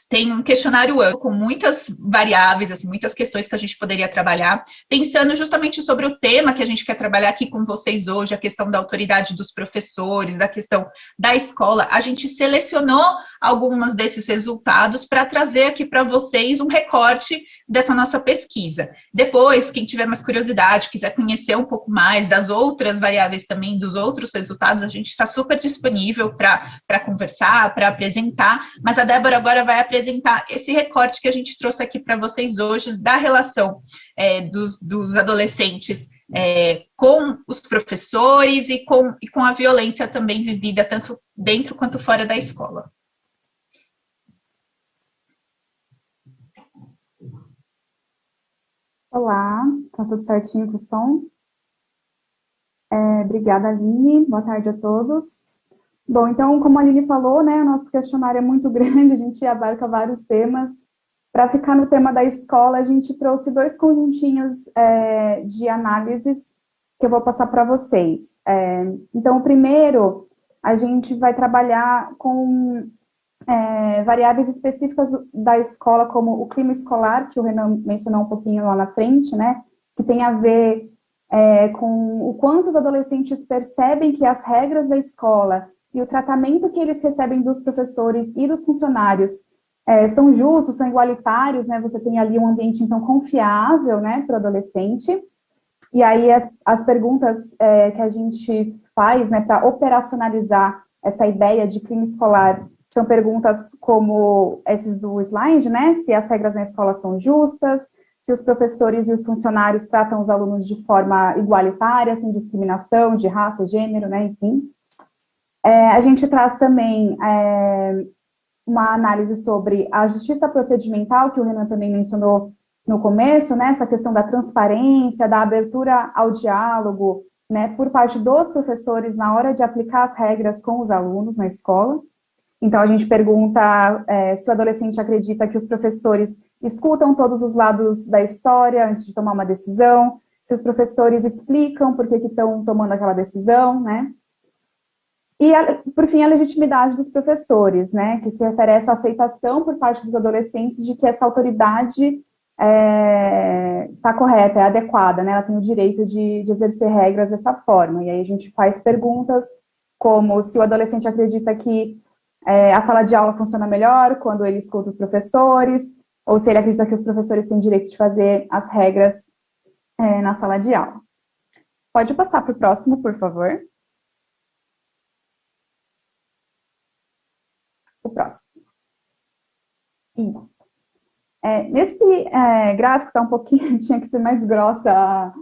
tem um questionário amplo com muitas variáveis, assim, muitas questões que a gente poderia trabalhar, pensando justamente sobre o tema que a gente quer trabalhar aqui com vocês hoje, a questão da autoridade dos professores, da questão da escola. A gente selecionou alguns desses resultados para trazer aqui para vocês um recorte dessa nossa pesquisa. Depois, quem tiver mais curiosidade, quiser conhecer um pouco mais das outras variáveis também, dos outros resultados, a gente está super disponível para conversar, para apresentar, mas a Débora agora vai apresentar esse recorte que a gente trouxe aqui para vocês hoje, da relação dos adolescentes com os professores e com a violência também vivida, tanto dentro quanto fora da escola. Olá, tá tudo certinho com o som? Obrigada, Aline. Boa tarde a todos. Bom, então, como a Aline falou, né, o nosso questionário é muito grande, a gente abarca vários temas. Para ficar no tema da escola, a gente trouxe 2 conjuntinhos de análises que eu vou passar para vocês. Então, o primeiro, a gente vai trabalhar com variáveis específicas da escola, como o clima escolar, que o Renan mencionou um pouquinho lá na frente, né, que tem a ver com o quanto os adolescentes percebem que as regras da escola e o tratamento que eles recebem dos professores e dos funcionários são justos, são igualitários, né? Você tem ali um ambiente, então, confiável, né, para o adolescente. E aí, as perguntas que a gente faz, né, para operacionalizar essa ideia de clima escolar, são perguntas como esses do slide, né? Se as regras na escola são justas, se os professores e os funcionários tratam os alunos de forma igualitária, sem discriminação de raça, gênero, né, enfim. A gente traz também uma análise sobre a justiça procedimental, que o Renan também mencionou no começo, né, essa questão da transparência, da abertura ao diálogo, né, por parte dos professores na hora de aplicar as regras com os alunos na escola. Então, a gente pergunta se o adolescente acredita que os professores escutam todos os lados da história antes de tomar uma decisão, se os professores explicam por que estão tomando aquela decisão, né? E, por fim, a legitimidade dos professores, né, que se refere a essa aceitação por parte dos adolescentes de que essa autoridade está correta, é adequada, né, ela tem o direito de exercer regras dessa forma. E aí a gente faz perguntas como se o adolescente acredita que a sala de aula funciona melhor quando ele escuta os professores, ou se ele acredita que os professores têm direito de fazer as regras na sala de aula. Pode passar para o próximo, por favor. O próximo. Isso. Nesse gráfico está um pouquinho, tinha que ser mais grossa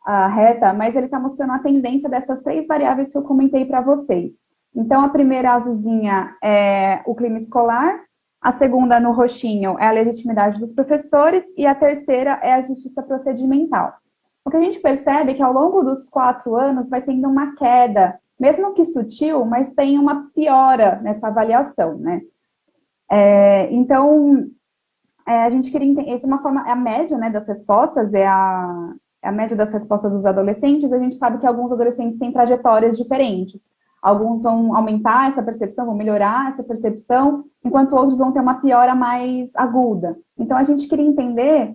a reta, mas ele está mostrando a tendência dessas 3 variáveis que eu comentei para vocês. Então, a primeira azulzinha é o clima escolar, a segunda, no roxinho, é a legitimidade dos professores, e a terceira é a justiça procedimental. O que a gente percebe é que ao longo dos 4 anos vai tendo uma queda, mesmo que sutil, mas tem uma piora nessa avaliação, né? Então, a gente queria entender, essa é uma forma, a média, né, das respostas, é a média das respostas dos adolescentes. A gente sabe que alguns adolescentes têm trajetórias diferentes. Alguns vão aumentar essa percepção, vão melhorar essa percepção, enquanto outros vão ter uma piora mais aguda. Então, a gente queria entender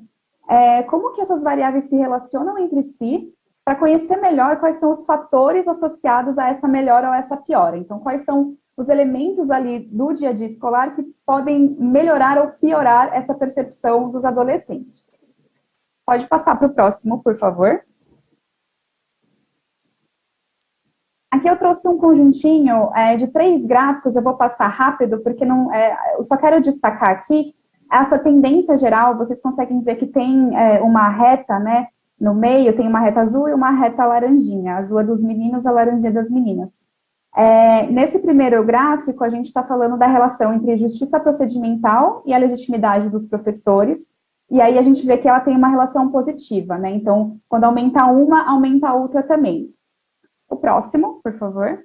como que essas variáveis se relacionam entre si, para conhecer melhor quais são os fatores associados a essa melhora ou essa piora. Então, quais são os elementos ali do dia a dia escolar que podem melhorar ou piorar essa percepção dos adolescentes. Pode passar para o próximo, por favor. Aqui eu trouxe um conjuntinho de 3 gráficos, eu vou passar rápido, porque não, eu só quero destacar aqui essa tendência geral. Vocês conseguem ver que tem uma reta, né? No meio tem uma reta azul e uma reta laranjinha. A azul é dos meninos, a laranjinha é das meninas. Nesse primeiro gráfico, a gente está falando da relação entre justiça procedimental e a legitimidade dos professores. E aí a gente vê que ela tem uma relação positiva, né? Então, quando aumenta uma, aumenta a outra também. O próximo, por favor.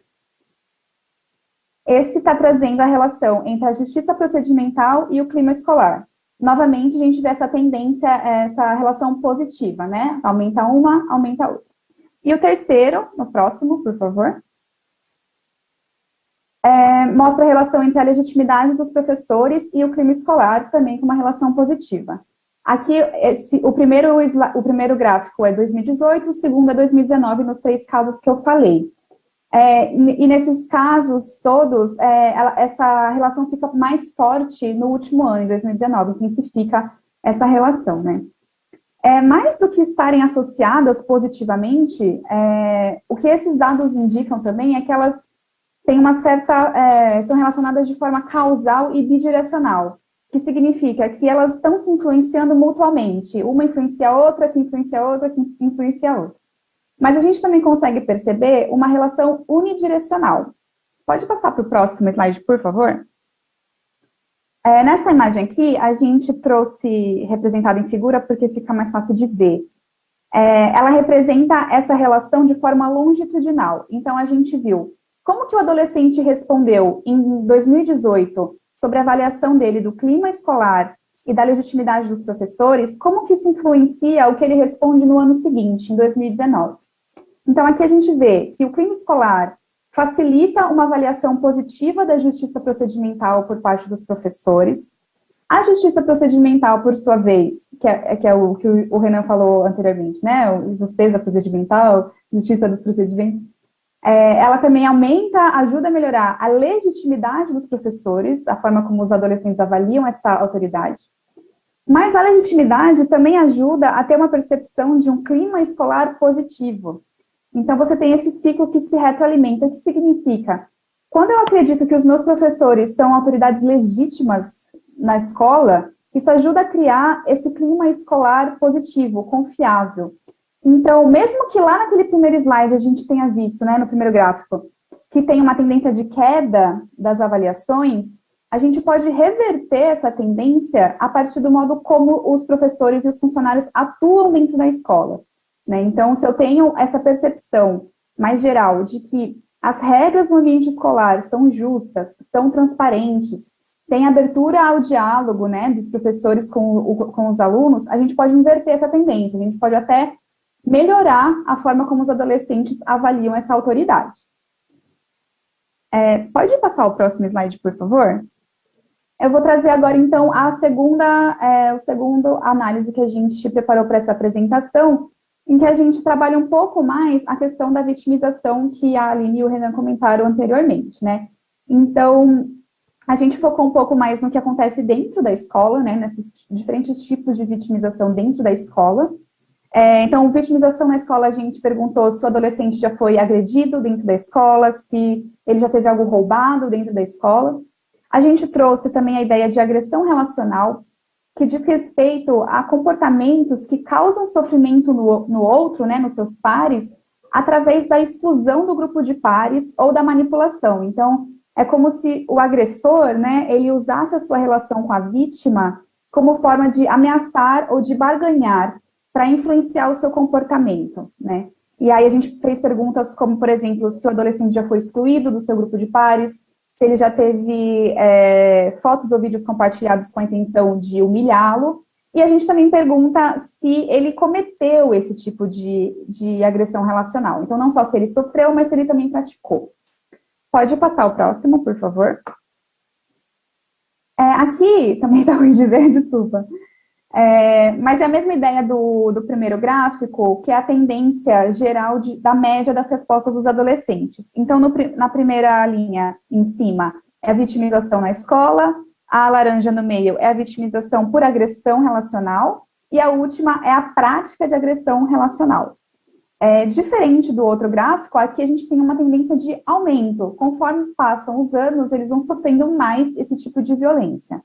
Esse está trazendo a relação entre a justiça procedimental e o clima escolar. Novamente, a gente vê essa tendência, essa relação positiva, né? Aumenta uma, aumenta a outra. E o terceiro, no próximo, por favor, mostra a relação entre a legitimidade dos professores e o clima escolar, também com uma relação positiva. Aqui, o primeiro gráfico é 2018, o segundo é 2019, nos 3 casos que eu falei. E nesses casos todos, essa relação fica mais forte no último ano, em 2019, intensifica essa relação, né? Mais do que estarem associadas positivamente, o que esses dados indicam também é que elas têm uma certa, são relacionadas de forma causal e bidirecional, que significa que elas estão se influenciando mutuamente, uma influencia a outra, que influencia a outra, que influencia a outra. Mas a gente também consegue perceber uma relação unidirecional. Pode passar para o próximo slide, por favor? Nessa imagem aqui, a gente trouxe representada em figura porque fica mais fácil de ver. Ela representa essa relação de forma longitudinal. Então, a gente viu como que o adolescente respondeu em 2018 sobre a avaliação dele do clima escolar e da legitimidade dos professores, como que isso influencia o que ele responde no ano seguinte, em 2019. Então, aqui a gente vê que o clima escolar facilita uma avaliação positiva da justiça procedimental por parte dos professores. A justiça procedimental, por sua vez, que é o que o Renan falou anteriormente, né? Justiça procedimental, justiça dos procedimentos, ela também ajuda a melhorar a legitimidade dos professores, a forma como os adolescentes avaliam essa autoridade. Mas a legitimidade também ajuda a ter uma percepção de um clima escolar positivo. Então, você tem esse ciclo que se retroalimenta, o que significa? Quando eu acredito que os meus professores são autoridades legítimas na escola, Isso ajuda a criar esse clima escolar positivo, confiável. Então, mesmo que lá naquele primeiro slide a gente tenha visto, né, no primeiro gráfico, que tem uma tendência de queda das avaliações, a gente pode reverter essa tendência a partir do modo como os professores e os funcionários atuam dentro da escola, né? Então, se eu tenho essa percepção mais geral de que as regras do ambiente escolar são justas, são transparentes, tem abertura ao diálogo, né, dos professores com os alunos, a gente pode inverter essa tendência, a gente pode até melhorar a forma como os adolescentes avaliam essa autoridade. Pode passar o próximo slide, por favor? Eu vou trazer agora, então, o segundo análise que a gente preparou para essa apresentação, em que a gente trabalha um pouco mais a questão da vitimização que a Aline e o Renan comentaram anteriormente, né? Então, a gente focou um pouco mais no que acontece dentro da escola, né? Nesses diferentes tipos de vitimização dentro da escola. Então, vitimização na escola, a gente perguntou se o adolescente já foi agredido dentro da escola, se ele já teve algo roubado dentro da escola. A gente trouxe também a ideia de agressão relacional, que diz respeito a comportamentos que causam sofrimento no outro, né, nos seus pares, através da exclusão do grupo de pares ou da manipulação. Então, é como se o agressor, né, ele usasse a sua relação com a vítima como forma de ameaçar ou de barganhar para influenciar o seu comportamento, né? E aí a gente fez perguntas como, por exemplo, se o adolescente já foi excluído do seu grupo de pares, se ele já teve fotos ou vídeos compartilhados com a intenção de humilhá-lo, e a gente também pergunta se ele cometeu esse tipo de agressão relacional. Então, não só se ele sofreu, mas se ele também praticou. Pode passar o próximo, por favor. Aqui, também está ruim de ver, desculpa. Mas é a mesma ideia do primeiro gráfico, que é a tendência geral da média das respostas dos adolescentes. Então, na primeira linha, em cima, é a vitimização na escola, a laranja no meio é a vitimização por agressão relacional, e a última é a prática de agressão relacional. Diferente do outro gráfico, aqui a gente tem uma tendência de aumento. Conforme passam os anos, eles vão sofrendo mais esse tipo de violência.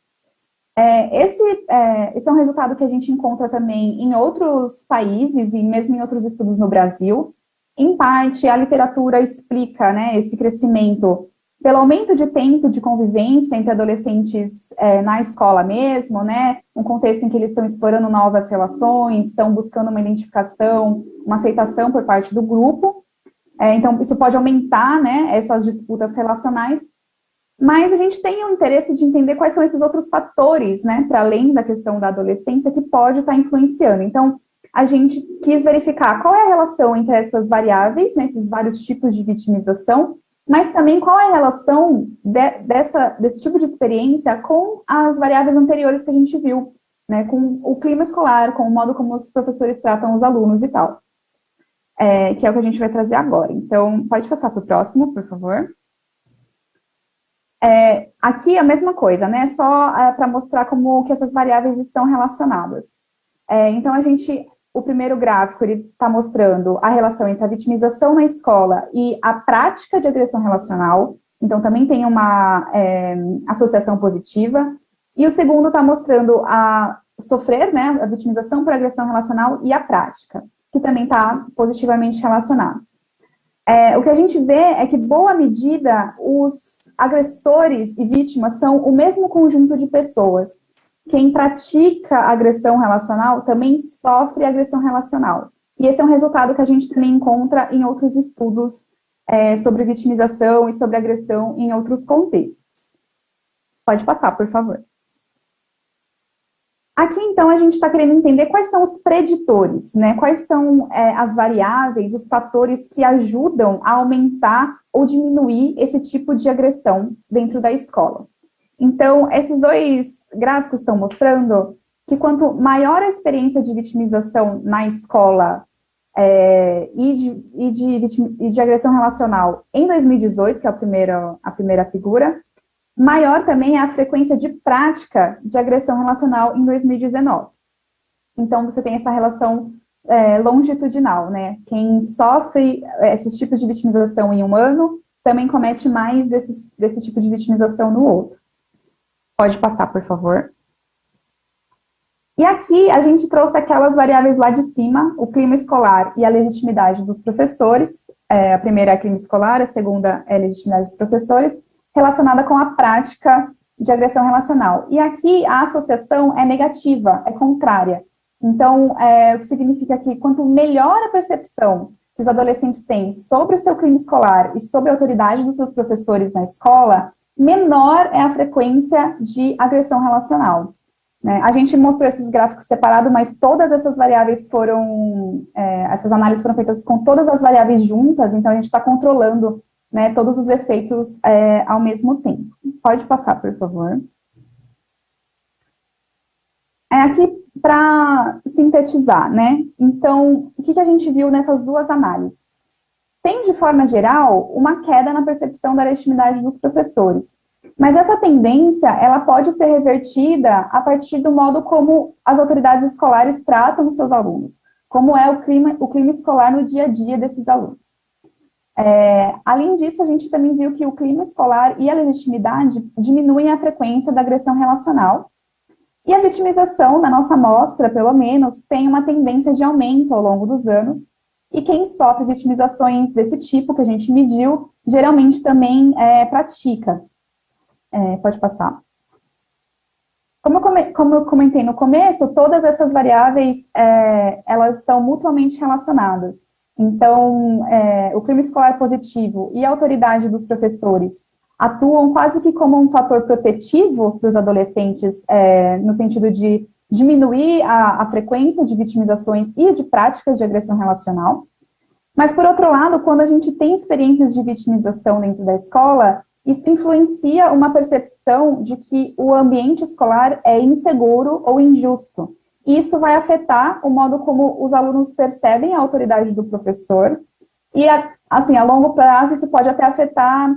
Esse é um resultado que a gente encontra também em outros países e mesmo em outros estudos no Brasil. Em parte, a literatura explica, né, esse crescimento pelo aumento de tempo de convivência entre adolescentes na escola mesmo, né, um contexto em que eles estão explorando novas relações, estão buscando uma identificação, uma aceitação por parte do grupo. Então, isso pode aumentar, né, essas disputas relacionais. Mas a gente tem o interesse de entender quais são esses outros fatores, né, para além da questão da adolescência, que pode estar influenciando. Então, a gente quis verificar qual é a relação entre essas variáveis, né, esses vários tipos de vitimização, mas também qual é a relação desse tipo de experiência com as variáveis anteriores que a gente viu, né, com o clima escolar, com o modo como os professores tratam os alunos e tal, que é o que a gente vai trazer agora. Então, pode passar para o próximo, por favor. Aqui a mesma coisa, né? Só para mostrar como que essas variáveis estão relacionadas. Então, o primeiro gráfico, ele está mostrando a relação entre a vitimização na escola e a prática de agressão relacional. Então, também tem uma associação positiva. E o segundo está mostrando a sofrer, né? A vitimização por agressão relacional e a prática, que também está positivamente relacionados. O que a gente vê é que, boa medida, os agressores e vítimas são o mesmo conjunto de pessoas. Quem pratica agressão relacional também sofre agressão relacional. E esse é um resultado que a gente também encontra em outros estudos sobre vitimização e sobre agressão em outros contextos. Pode passar, por favor. Aqui, então, a gente está querendo entender quais são os preditores, né? Quais são as variáveis, os fatores que ajudam a aumentar ou diminuir esse tipo de agressão dentro da escola. Então, esses dois gráficos estão mostrando que quanto maior a experiência de vitimização na escola e de agressão relacional em 2018, que é a primeira figura, maior também é a frequência de prática de agressão relacional em 2019. Então, você tem essa relação longitudinal, né? Quem sofre esses tipos de vitimização em um ano, também comete mais desse tipo de vitimização no outro. Pode passar, por favor. E aqui a gente trouxe aquelas variáveis lá de cima, o clima escolar e a legitimidade dos professores. A primeira é o clima escolar, a segunda é a legitimidade dos professores, relacionada com a prática de agressão relacional. E aqui a associação é negativa, é contrária. Então, o que significa que quanto melhor a percepção que os adolescentes têm sobre o seu clima escolar e sobre a autoridade dos seus professores na escola, menor é a frequência de agressão relacional. Né? A gente mostrou esses gráficos separados, mas todas essas variáveis essas análises foram feitas com todas as variáveis juntas, então a gente está controlando, né, todos os efeitos ao mesmo tempo. Pode passar, por favor. Aqui, para sintetizar, né? Então, o que a gente viu nessas duas análises? Tem, de forma geral, uma queda na percepção da legitimidade dos professores. Mas essa tendência, ela pode ser revertida a partir do modo como as autoridades escolares tratam os seus alunos, como é o clima escolar no dia a dia desses alunos. Além disso, a gente também viu que o clima escolar e a legitimidade diminuem a frequência da agressão relacional, e a vitimização, na nossa amostra, pelo menos, tem uma tendência de aumento ao longo dos anos, e quem sofre vitimizações desse tipo, que a gente mediu, geralmente também pratica. Pode passar. Como eu comentei no começo, todas essas variáveis, elas estão mutuamente relacionadas. Então, o clima escolar positivo e a autoridade dos professores atuam quase que como um fator protetivo para os adolescentes, no sentido de diminuir a frequência de vitimizações e de práticas de agressão relacional. Mas, por outro lado, quando a gente tem experiências de vitimização dentro da escola, isso influencia uma percepção de que o ambiente escolar é inseguro ou injusto. E isso vai afetar o modo como os alunos percebem a autoridade do professor. E, assim, a longo prazo, isso pode até afetar,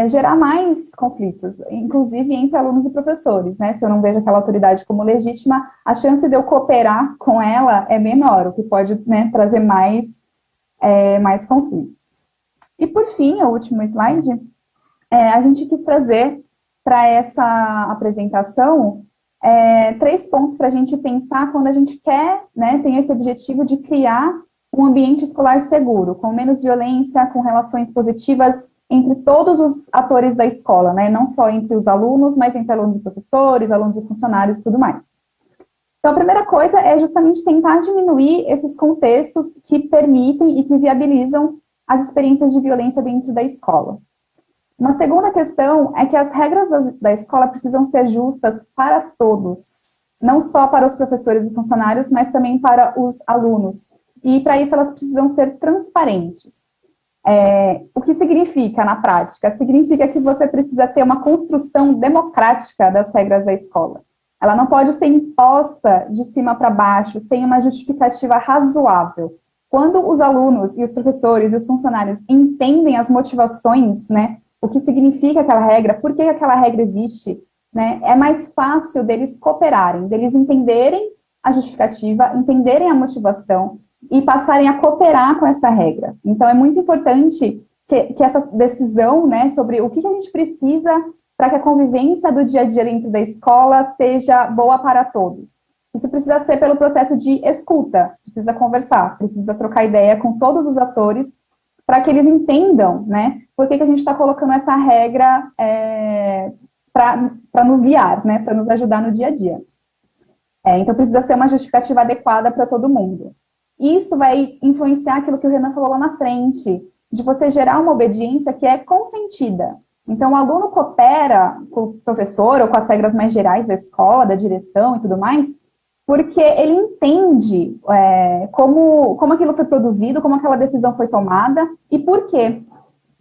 gerar mais conflitos, inclusive entre alunos e professores, né? Se eu não vejo aquela autoridade como legítima, a chance de eu cooperar com ela é menor, o que pode, né, trazer mais conflitos. E, por fim, o último slide, a gente quis trazer para essa apresentação 3 pontos para a gente pensar quando a gente quer, né, tem esse objetivo de criar um ambiente escolar seguro, com menos violência, com relações positivas entre todos os atores da escola, né, não só entre os alunos, mas entre alunos e professores, alunos e funcionários e tudo mais. Então, a primeira coisa é justamente tentar diminuir esses contextos que permitem e que viabilizam as experiências de violência dentro da escola. Uma segunda questão é que as regras da escola precisam ser justas para todos, não só para os professores e funcionários, mas também para os alunos. E, para isso, elas precisam ser transparentes. O que significa, na prática? Significa que você precisa ter uma construção democrática das regras da escola. Ela não pode ser imposta de cima para baixo, sem uma justificativa razoável. Quando os alunos e os professores e os funcionários entendem as motivações, né, o que significa aquela regra, por que aquela regra existe, né, é mais fácil deles cooperarem, deles entenderem a justificativa, entenderem a motivação e passarem a cooperar com essa regra. Então, é muito importante que essa decisão, né, sobre o que a gente precisa para que a convivência do dia a dia dentro da escola seja boa para todos. Isso precisa ser pelo processo de escuta, precisa conversar, precisa trocar ideia com todos os atores para que eles entendam, né, por que a gente está colocando essa regra para nos guiar, né, para nos ajudar no dia a dia. Então, precisa ser uma justificativa adequada para todo mundo. Isso vai influenciar aquilo que o Renan falou lá na frente, de você gerar uma obediência que é consentida. Então, o aluno coopera com o professor ou com as regras mais gerais da escola, da direção e tudo mais, porque ele entende como aquilo foi produzido, como aquela decisão foi tomada e por quê.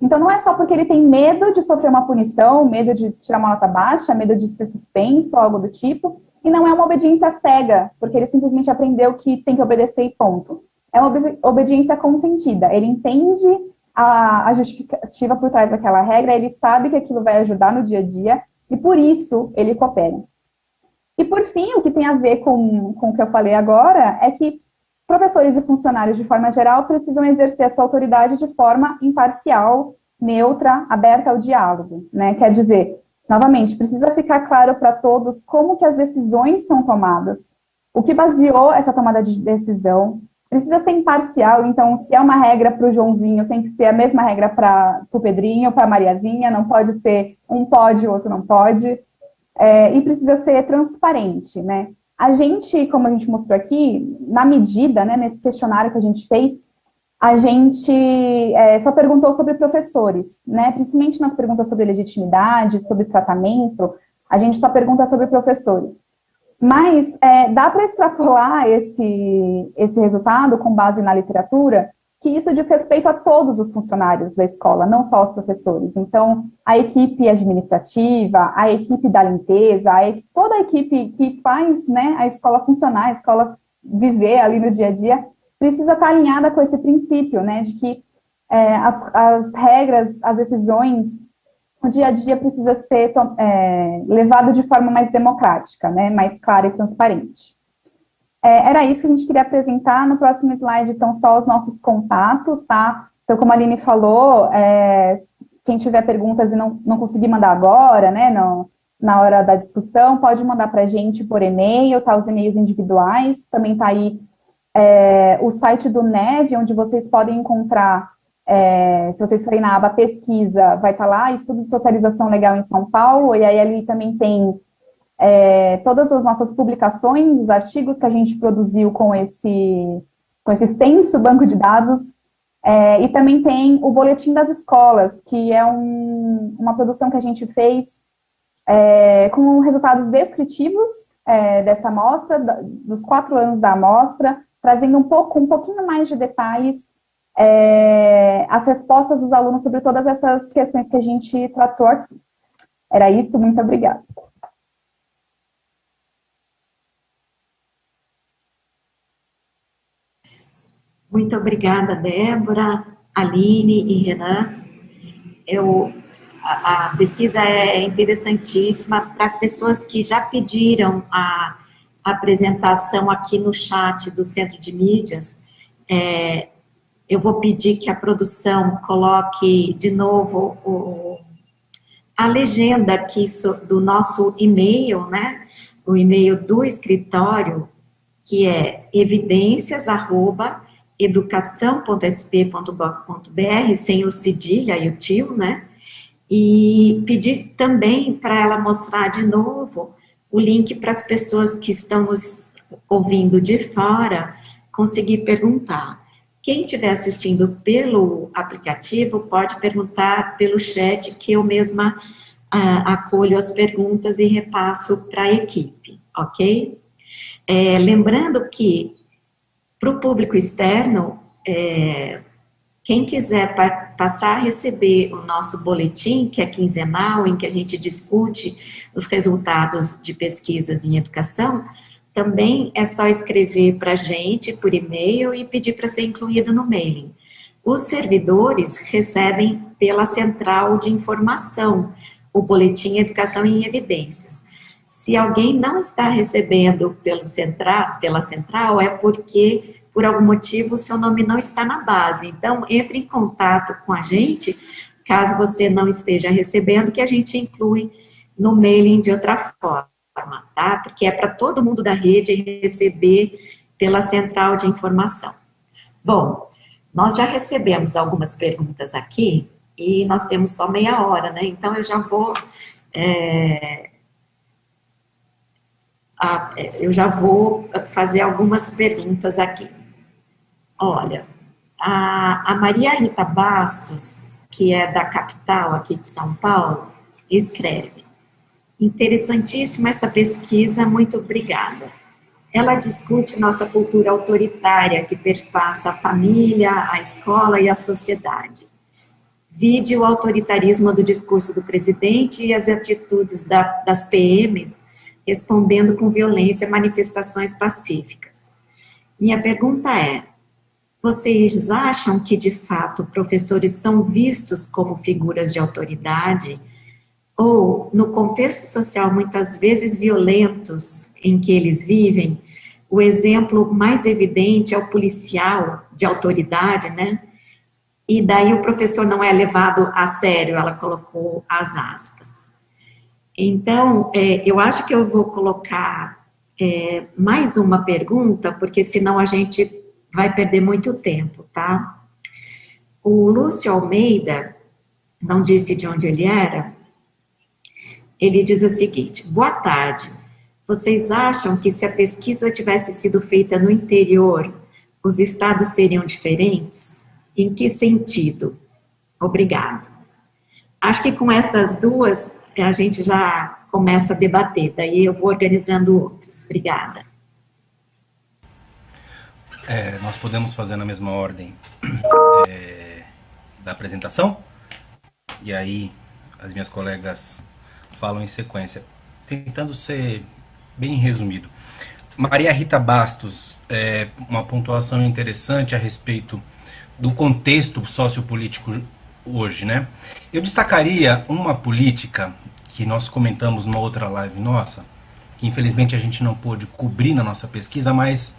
Então, não é só porque ele tem medo de sofrer uma punição, medo de tirar uma nota baixa, medo de ser suspenso, algo do tipo, e não é uma obediência cega, porque ele simplesmente aprendeu que tem que obedecer e ponto. É uma obediência consentida. Ele entende a justificativa por trás daquela regra, ele sabe que aquilo vai ajudar no dia a dia, e por isso ele coopera. E por fim, o que tem a ver com o que eu falei agora, é que professores e funcionários, de forma geral, precisam exercer essa autoridade de forma imparcial, neutra, aberta ao diálogo, né? Quer dizer, novamente, precisa ficar claro para todos como que as decisões são tomadas, o que baseou essa tomada de decisão. Precisa ser imparcial, então, se é uma regra para o Joãozinho, tem que ser a mesma regra para o Pedrinho, para a Mariazinha, não pode ser um pode, o outro não pode. E precisa ser transparente, né? A gente, como a gente mostrou aqui, na medida, né, nesse questionário que a gente fez, a gente só perguntou sobre professores, né? Principalmente nas perguntas sobre legitimidade, sobre tratamento, a gente só pergunta sobre professores. Mas dá para extrapolar esse resultado com base na literatura, que isso diz respeito a todos os funcionários da escola, não só os professores. Então, a equipe administrativa, a equipe da limpeza, toda a equipe que faz, né, a escola funcionar, a escola viver ali no dia a dia, precisa estar alinhada com esse princípio, né, de que as regras, as decisões, o dia a dia precisa ser levado de forma mais democrática, né, mais clara e transparente. Era isso que a gente queria apresentar. No próximo slide estão só os nossos contatos, tá? Então, como a Aline falou, quem tiver perguntas e não conseguir mandar agora, né, na hora da discussão, pode mandar para a gente por e-mail, tá? Os e-mails individuais. Também tá aí o site do NEV, onde vocês podem encontrar, se vocês forem na aba pesquisa, vai estar lá, Estudo de Socialização Legal em São Paulo, e aí ali também tem todas as nossas publicações, os artigos que a gente produziu com esse extenso banco de dados, e também tem o Boletim das Escolas, que é uma produção que a gente fez com resultados descritivos dessa amostra, dos 4 anos da amostra, trazendo um pouquinho mais de detalhes as respostas dos alunos sobre todas essas questões que a gente tratou aqui. Era isso, muito obrigada. Muito obrigada, Débora, Aline e Renan. A pesquisa é interessantíssima para as pessoas que já pediram a apresentação aqui no chat do Centro de Mídias. Eu vou pedir que a produção coloque de novo a legenda aqui do nosso e-mail, né? O e-mail do escritório, que é evidencias@educação.sp.gov.br, sem o cedilha e o tio, né? E pedir também para ela mostrar de novo o link para as pessoas que estão nos ouvindo de fora conseguir perguntar. Quem estiver assistindo pelo aplicativo pode perguntar pelo chat, que eu mesma acolho as perguntas e repasso para a equipe, ok? Lembrando que, para o público externo, quem quiser passar a receber o nosso boletim, que é quinzenal, em que a gente discute os resultados de pesquisas em educação, também é só escrever para a gente por e-mail e pedir para ser incluído no mailing. Os servidores recebem pela central de informação o boletim Educação em Evidências. Se alguém não está recebendo pela central, é porque, por algum motivo, o seu nome não está na base. Então, entre em contato com a gente, caso você não esteja recebendo, que a gente inclui no mailing de outra forma, tá? Porque é para todo mundo da rede receber pela central de informação. Bom, nós já recebemos algumas perguntas aqui e nós temos só meia hora, né? Então, eu já vou fazer algumas perguntas aqui. Olha, a Maria Rita Bastos, que é da capital aqui de São Paulo, escreve: interessantíssima essa pesquisa, muito obrigada. Ela discute nossa cultura autoritária que perpassa a família, a escola e a sociedade. Vide o autoritarismo do discurso do presidente e as atitudes das PMs respondendo com violência a manifestações pacíficas. Minha pergunta é: vocês acham que, de fato, professores são vistos como figuras de autoridade? Ou, no contexto social muitas vezes violentos em que eles vivem, o exemplo mais evidente é o policial de autoridade, né? E daí o professor não é levado a sério, ela colocou as aspas. Então, eu acho que eu vou colocar mais uma pergunta, porque senão a gente vai perder muito tempo, tá? O Lúcio Almeida, não disse de onde ele era, ele diz o seguinte: boa tarde, vocês acham que se a pesquisa tivesse sido feita no interior, os estados seriam diferentes? Em que sentido? Obrigado. Acho que com essas duas a gente já começa a debater, daí eu vou organizando outras. Obrigada. Nós podemos fazer na mesma ordem da apresentação, e aí as minhas colegas falam em sequência, tentando ser bem resumido. Maria Rita Bastos, uma pontuação interessante a respeito do contexto sociopolítico hoje, né? Eu destacaria uma política que nós comentamos numa outra live nossa, que infelizmente a gente não pôde cobrir na nossa pesquisa, mas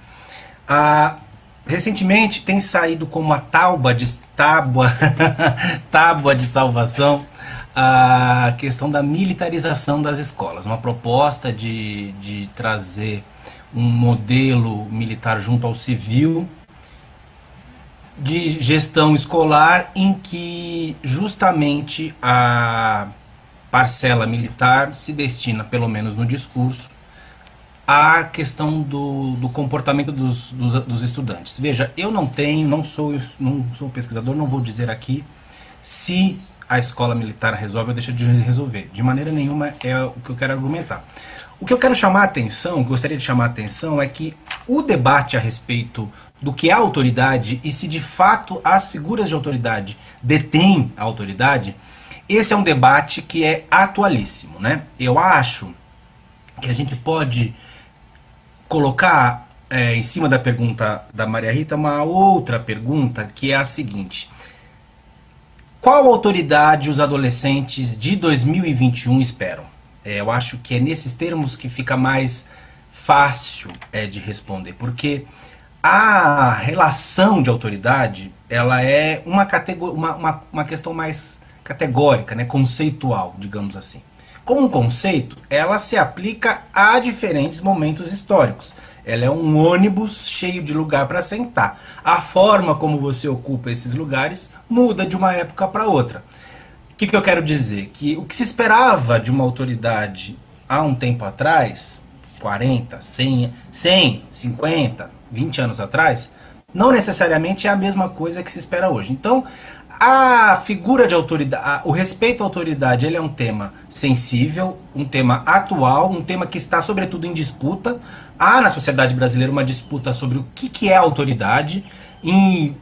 recentemente tem saído como a tábua de salvação a questão da militarização das escolas, uma proposta de trazer um modelo militar junto ao civil de gestão escolar em que justamente a parcela militar se destina, pelo menos no discurso, à questão do comportamento dos estudantes. Veja, eu não sou pesquisador, não vou dizer aqui se a escola militar resolve ou deixa de resolver. De maneira nenhuma é o que eu quero argumentar. O que eu quero chamar a atenção, gostaria de chamar a atenção, é que o debate a respeito do que é autoridade e se de fato as figuras de autoridade detêm a autoridade, esse é um debate que é atualíssimo, né? Eu acho que a gente pode colocar em cima da pergunta da Maria Rita uma outra pergunta, que é a seguinte: qual autoridade os adolescentes de 2021 esperam? Eu acho que é nesses termos que fica mais fácil de responder, porque a relação de autoridade, ela é uma questão mais categórica, né, conceitual, digamos assim. Como um conceito, ela se aplica a diferentes momentos históricos. Ela é um ônibus cheio de lugar para sentar. A forma como você ocupa esses lugares muda de uma época para outra. O que eu quero dizer? Que o que se esperava de uma autoridade há um tempo atrás, 40, 100, 50, 20 anos atrás, não necessariamente é a mesma coisa que se espera hoje. Então, a figura de autoridade, o respeito à autoridade, ele é um tema sensível, um tema atual, um tema que está sobretudo em disputa. Há na sociedade brasileira uma disputa sobre o que é autoridade. Em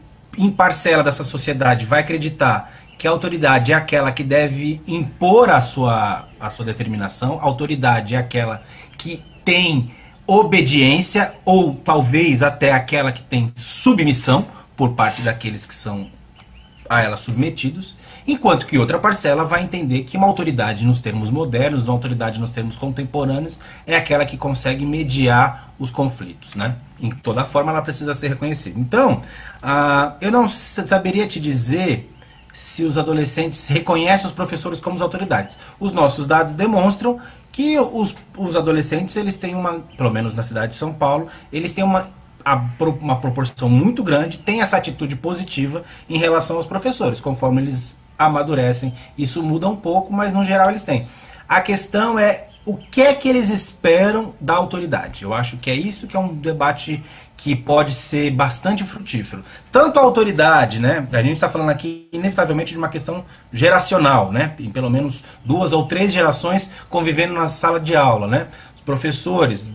parcela dessa sociedade vai acreditar que a autoridade é aquela que deve impor a sua determinação, a autoridade é aquela que tem obediência, ou talvez até aquela que tem submissão por parte daqueles que são a ela submetidos, enquanto que outra parcela vai entender que uma autoridade nos termos modernos, uma autoridade nos termos contemporâneos, é aquela que consegue mediar os conflitos, né? Em toda forma ela precisa ser reconhecida. Então, eu não saberia te dizer se os adolescentes reconhecem os professores como as autoridades. Os nossos dados demonstram que os adolescentes, eles têm pelo menos na cidade de São Paulo, eles têm uma proporção muito grande, tem essa atitude positiva em relação aos professores. Conforme eles amadurecem, isso muda um pouco, mas no geral eles têm. A questão é o que é que eles esperam da autoridade. Eu acho que é isso que é um debate que pode ser bastante frutífero. Tanto a autoridade, né? A gente está falando aqui inevitavelmente de uma questão geracional, né? Em pelo menos 2 ou 3 gerações convivendo na sala de aula, né? Os professores,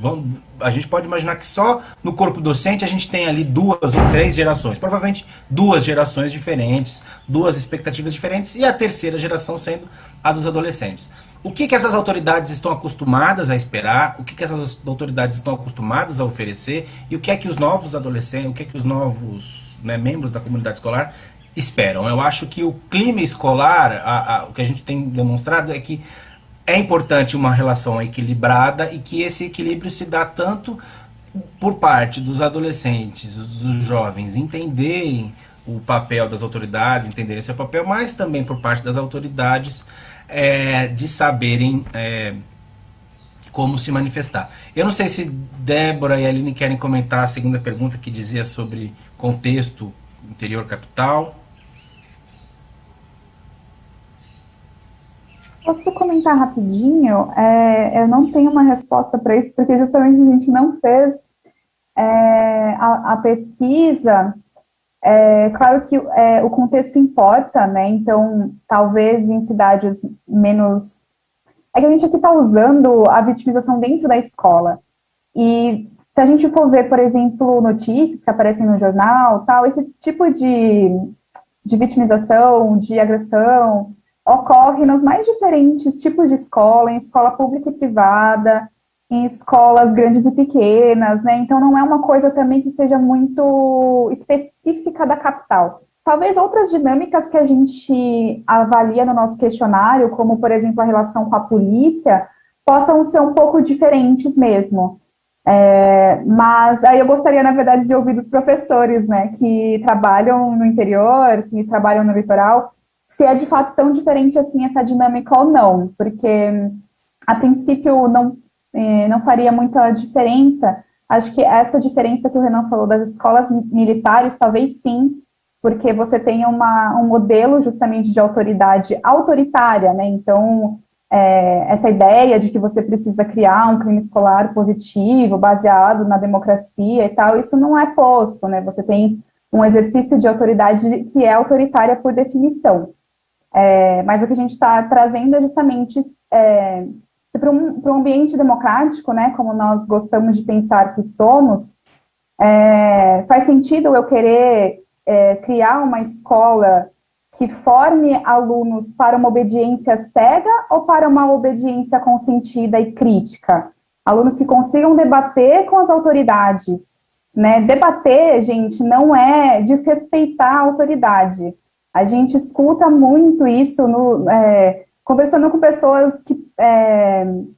a gente pode imaginar que só no corpo docente a gente tem ali 2 ou 3 gerações, provavelmente 2 gerações diferentes, 2 expectativas diferentes, e a terceira geração sendo a dos adolescentes. O que essas autoridades estão acostumadas a esperar, o que essas autoridades estão acostumadas a oferecer, e o que é que os novos adolescentes, o que é que os novos membros da comunidade escolar esperam. Eu acho que o clima escolar, o que a gente tem demonstrado é que é importante uma relação equilibrada e que esse equilíbrio se dá tanto por parte dos adolescentes, dos jovens entenderem o papel das autoridades, entenderem seu papel, mas também por parte das autoridades de saberem como se manifestar. Eu não sei se Débora e Aline querem comentar a segunda pergunta, que dizia sobre contexto interior capital. Posso comentar rapidinho? Eu não tenho uma resposta para isso, porque justamente a gente não fez a pesquisa. Claro que o contexto importa, né? Então, talvez em cidades menos... É que a gente aqui está usando a vitimização dentro da escola. E se a gente for ver, por exemplo, notícias que aparecem no jornal, tal, esse tipo de vitimização, de agressão, ocorre nos mais diferentes tipos de escola, em escola pública e privada, em escolas grandes e pequenas, né? Então, não é uma coisa também que seja muito específica da capital. Talvez outras dinâmicas que a gente avalia no nosso questionário, como, por exemplo, a relação com a polícia, possam ser um pouco diferentes mesmo. Mas aí eu gostaria, na verdade, de ouvir dos professores, né, que trabalham no interior, que trabalham no litoral, se é de fato tão diferente assim essa dinâmica ou não, porque a princípio não faria muita diferença. Acho que essa diferença que o Renan falou das escolas militares, talvez sim, porque você tem um modelo justamente de autoridade autoritária, né? Então, essa ideia de que você precisa criar um clima escolar positivo, baseado na democracia e tal, isso não é posto, né? Você tem um exercício de autoridade que é autoritária por definição. Mas o que a gente está trazendo é justamente para um ambiente democrático, né, como nós gostamos de pensar que somos, faz sentido eu querer criar uma escola que forme alunos para uma obediência cega ou para uma obediência consentida e crítica? Alunos que consigam debater com as autoridades, né? Debater, gente, não é desrespeitar a autoridade. A gente escuta muito isso conversando com pessoas que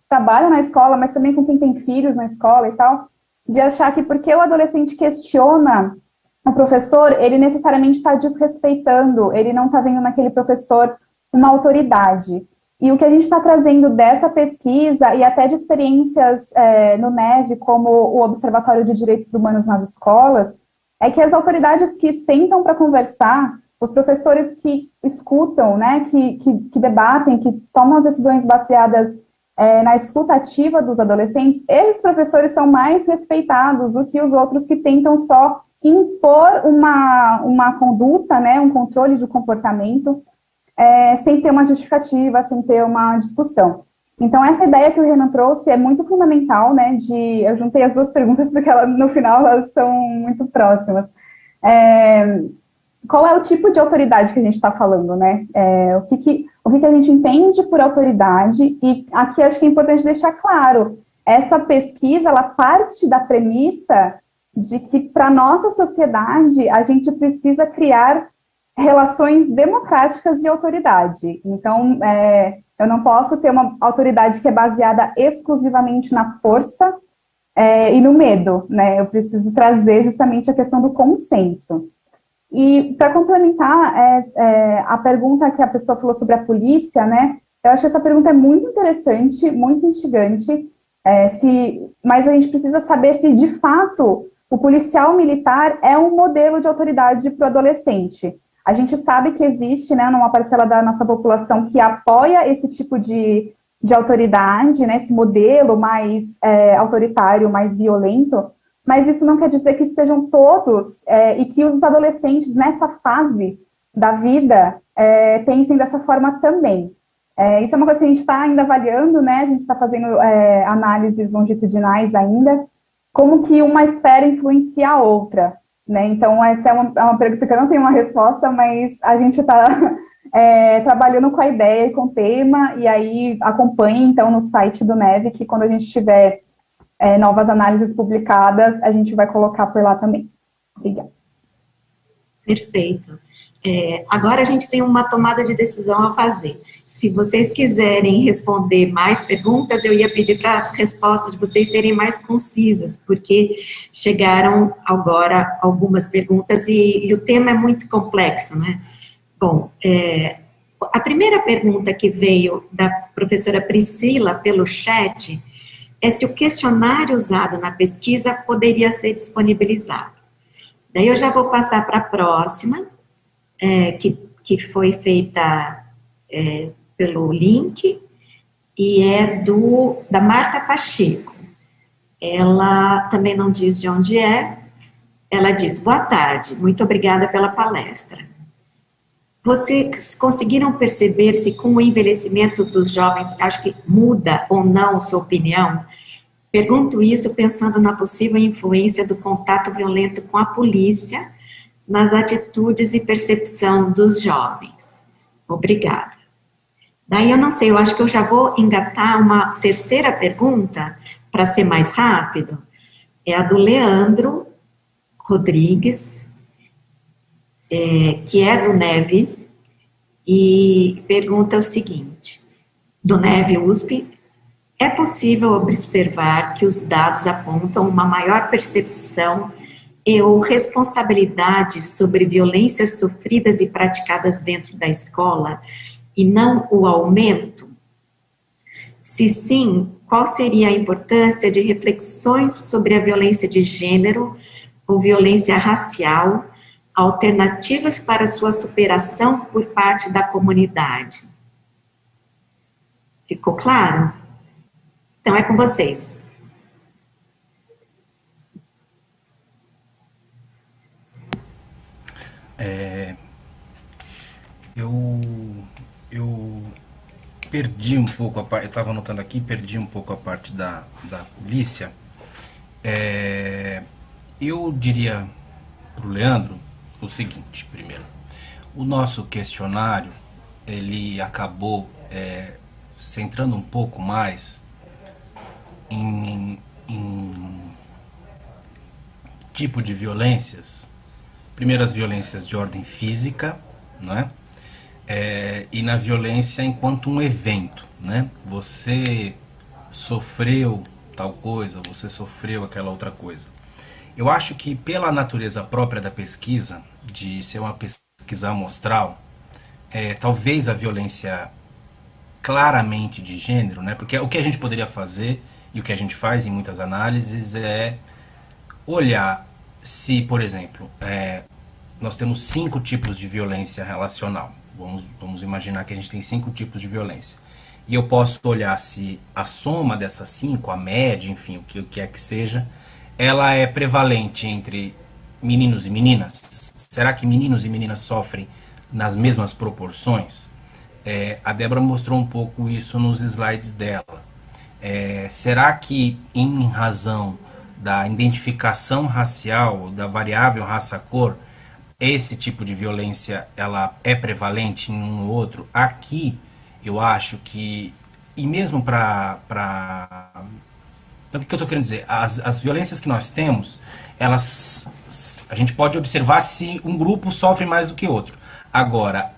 trabalham na escola, mas também com quem tem filhos na escola e tal, de achar que porque o adolescente questiona o professor, ele necessariamente está desrespeitando, ele não está vendo naquele professor uma autoridade. E o que a gente está trazendo dessa pesquisa e até de experiências no NEV, como o Observatório de Direitos Humanos nas Escolas, é que as autoridades que sentam para conversar, os professores que escutam, né, que debatem, que tomam as decisões baseadas na escuta ativa dos adolescentes, esses professores são mais respeitados do que os outros que tentam só impor uma conduta, né, um controle de comportamento, sem ter uma justificativa, sem ter uma discussão. Então, essa ideia que o Renan trouxe é muito fundamental, né, eu juntei as duas perguntas porque no final elas estão muito próximas. Qual é o tipo de autoridade que a gente está falando, né? O que a gente entende por autoridade? E aqui acho que é importante deixar claro, essa pesquisa, ela parte da premissa de que, para a nossa sociedade, a gente precisa criar relações democráticas de autoridade. Então, eu não posso ter uma autoridade que é baseada exclusivamente na força e no medo, né? Eu preciso trazer justamente a questão do consenso. E, para complementar a pergunta que a pessoa falou sobre a polícia, né? Eu acho que essa pergunta é muito interessante, muito instigante, mas a gente precisa saber se, de fato, o policial militar é um modelo de autoridade para o adolescente. A gente sabe que existe, né, uma parcela da nossa população que apoia esse tipo de autoridade, né, esse modelo mais autoritário, mais violento, mas isso não quer dizer que sejam todos e que os adolescentes nessa fase da vida pensem dessa forma também. Isso é uma coisa que a gente está ainda avaliando, né, a gente está fazendo análises longitudinais ainda, como que uma esfera influencia a outra, né? Então, essa é uma pergunta que eu não tenho uma resposta, mas a gente está trabalhando com a ideia e com o tema, e aí acompanhe, então, no site do NEV, que quando a gente tiver novas análises publicadas, a gente vai colocar por lá também. Obrigada. Perfeito. Agora a gente tem uma tomada de decisão a fazer. Se vocês quiserem responder mais perguntas, eu ia pedir para as respostas de vocês serem mais concisas, porque chegaram agora algumas perguntas e o tema é muito complexo, né? Bom, a primeira pergunta que veio da professora Priscila pelo chat é se o questionário usado na pesquisa poderia ser disponibilizado. Daí eu já vou passar para a próxima, que foi feita pelo link, e é da Marta Pacheco. Ela também não diz de onde é. Ela diz: boa tarde, muito obrigada pela palestra. Vocês conseguiram perceber se com o envelhecimento dos jovens, acho que muda ou não sua opinião? Pergunto isso pensando na possível influência do contato violento com a polícia nas atitudes e percepção dos jovens. Obrigada. Daí eu não sei, eu acho que eu já vou engatar uma terceira pergunta, para ser mais rápido. É a do Leandro Rodrigues, que é do NEV, e pergunta o seguinte: do NEV USP, é possível observar que os dados apontam uma maior percepção e ou responsabilidade sobre violências sofridas e praticadas dentro da escola e não o aumento? Se sim, qual seria a importância de reflexões sobre a violência de gênero ou violência racial, alternativas para sua superação por parte da comunidade? Ficou claro? Então é com vocês. Eu perdi um pouco a parte, eu estava anotando aqui, perdi um pouco a parte da polícia. Eu diria para o Leandro o seguinte: primeiro, o nosso questionário, ele acabou centrando um pouco mais em tipo de violências. Primeiro, as violências de ordem física, né? E na violência enquanto um evento, né? Você sofreu tal coisa, você sofreu aquela outra coisa. Eu acho que pela natureza própria da pesquisa, de ser uma pesquisa amostral, talvez a violência claramente de gênero, né? Porque o que a gente poderia fazer, e o que a gente faz em muitas análises, é olhar se, por exemplo, nós temos 5 tipos de violência relacional. Vamos imaginar que a gente tem 5 tipos de violência. E eu posso olhar se a soma dessas 5, a média, enfim, o que quer que seja, ela é prevalente entre meninos e meninas. Será que meninos e meninas sofrem nas mesmas proporções? A Débora mostrou um pouco isso nos slides dela. Será que, em razão da identificação racial, da variável raça-cor, esse tipo de violência ela é prevalente em um ou outro? Aqui, eu acho que, e mesmo para o que eu estou querendo dizer, as violências que nós temos, a gente pode observar se um grupo sofre mais do que outro. Agora,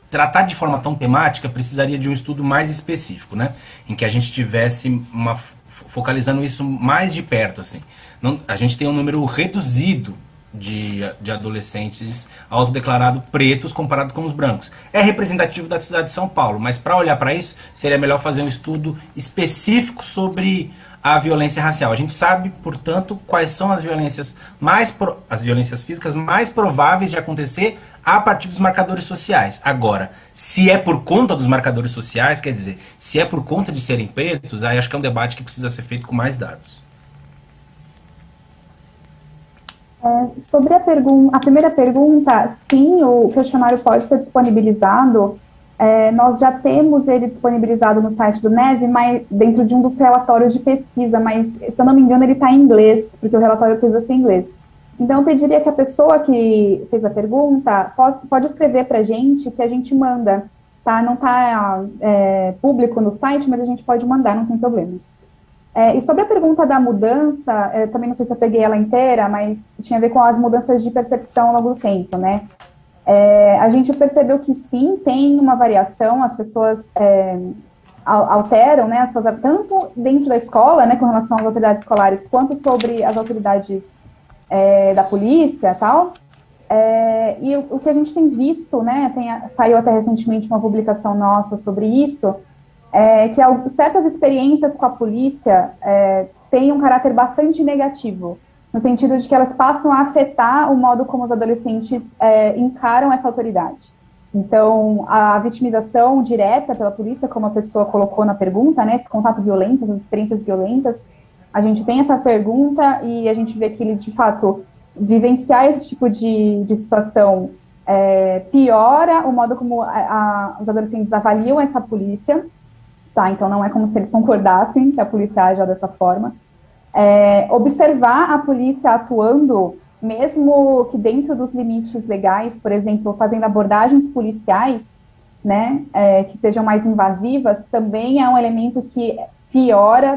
tratar de forma tão temática precisaria de um estudo mais específico, né? Em que a gente tivesse focalizando isso mais de perto, assim. A gente tem um número reduzido de adolescentes autodeclarados pretos comparado com os brancos. É representativo da cidade de São Paulo, mas para olhar para isso, seria melhor fazer um estudo específico sobre a violência racial. A gente sabe, portanto, quais são as violências as violências físicas mais prováveis de acontecer a partir dos marcadores sociais. Agora, se é por conta dos marcadores sociais, quer dizer, se é por conta de serem pretos, aí acho que é um debate que precisa ser feito com mais dados. Sobre a primeira pergunta, sim, o questionário pode ser disponibilizado. Nós já temos ele disponibilizado no site do NEV, mas dentro de um dos relatórios de pesquisa, mas, se eu não me engano, ele está em inglês, porque o relatório precisa ser em inglês. Então, eu pediria que a pessoa que fez a pergunta pode escrever para a gente, que a gente manda, tá? Não está público no site, mas a gente pode mandar, não tem problema. E sobre a pergunta da mudança, também não sei se eu peguei ela inteira, mas tinha a ver com as mudanças de percepção ao longo do tempo, né? A gente percebeu que sim, tem uma variação, as pessoas alteram, né, tanto dentro da escola, né, com relação às autoridades escolares, quanto sobre as autoridades da polícia e tal. E o que a gente tem visto, né, saiu até recentemente uma publicação nossa sobre isso, que certas experiências com a polícia têm um caráter bastante negativo, no sentido de que elas passam a afetar o modo como os adolescentes encaram essa autoridade. Então, a vitimização direta pela polícia, como a pessoa colocou na pergunta, né, esse contato violento, as experiências violentas, a gente tem essa pergunta e a gente vê que ele, de fato, vivenciar esse tipo de situação piora o modo como os adolescentes avaliam essa polícia, tá? Então, não é como se eles concordassem que a polícia aja dessa forma. Observar a polícia atuando, mesmo que dentro dos limites legais, por exemplo, fazendo abordagens policiais, né, que sejam mais invasivas, também é um elemento que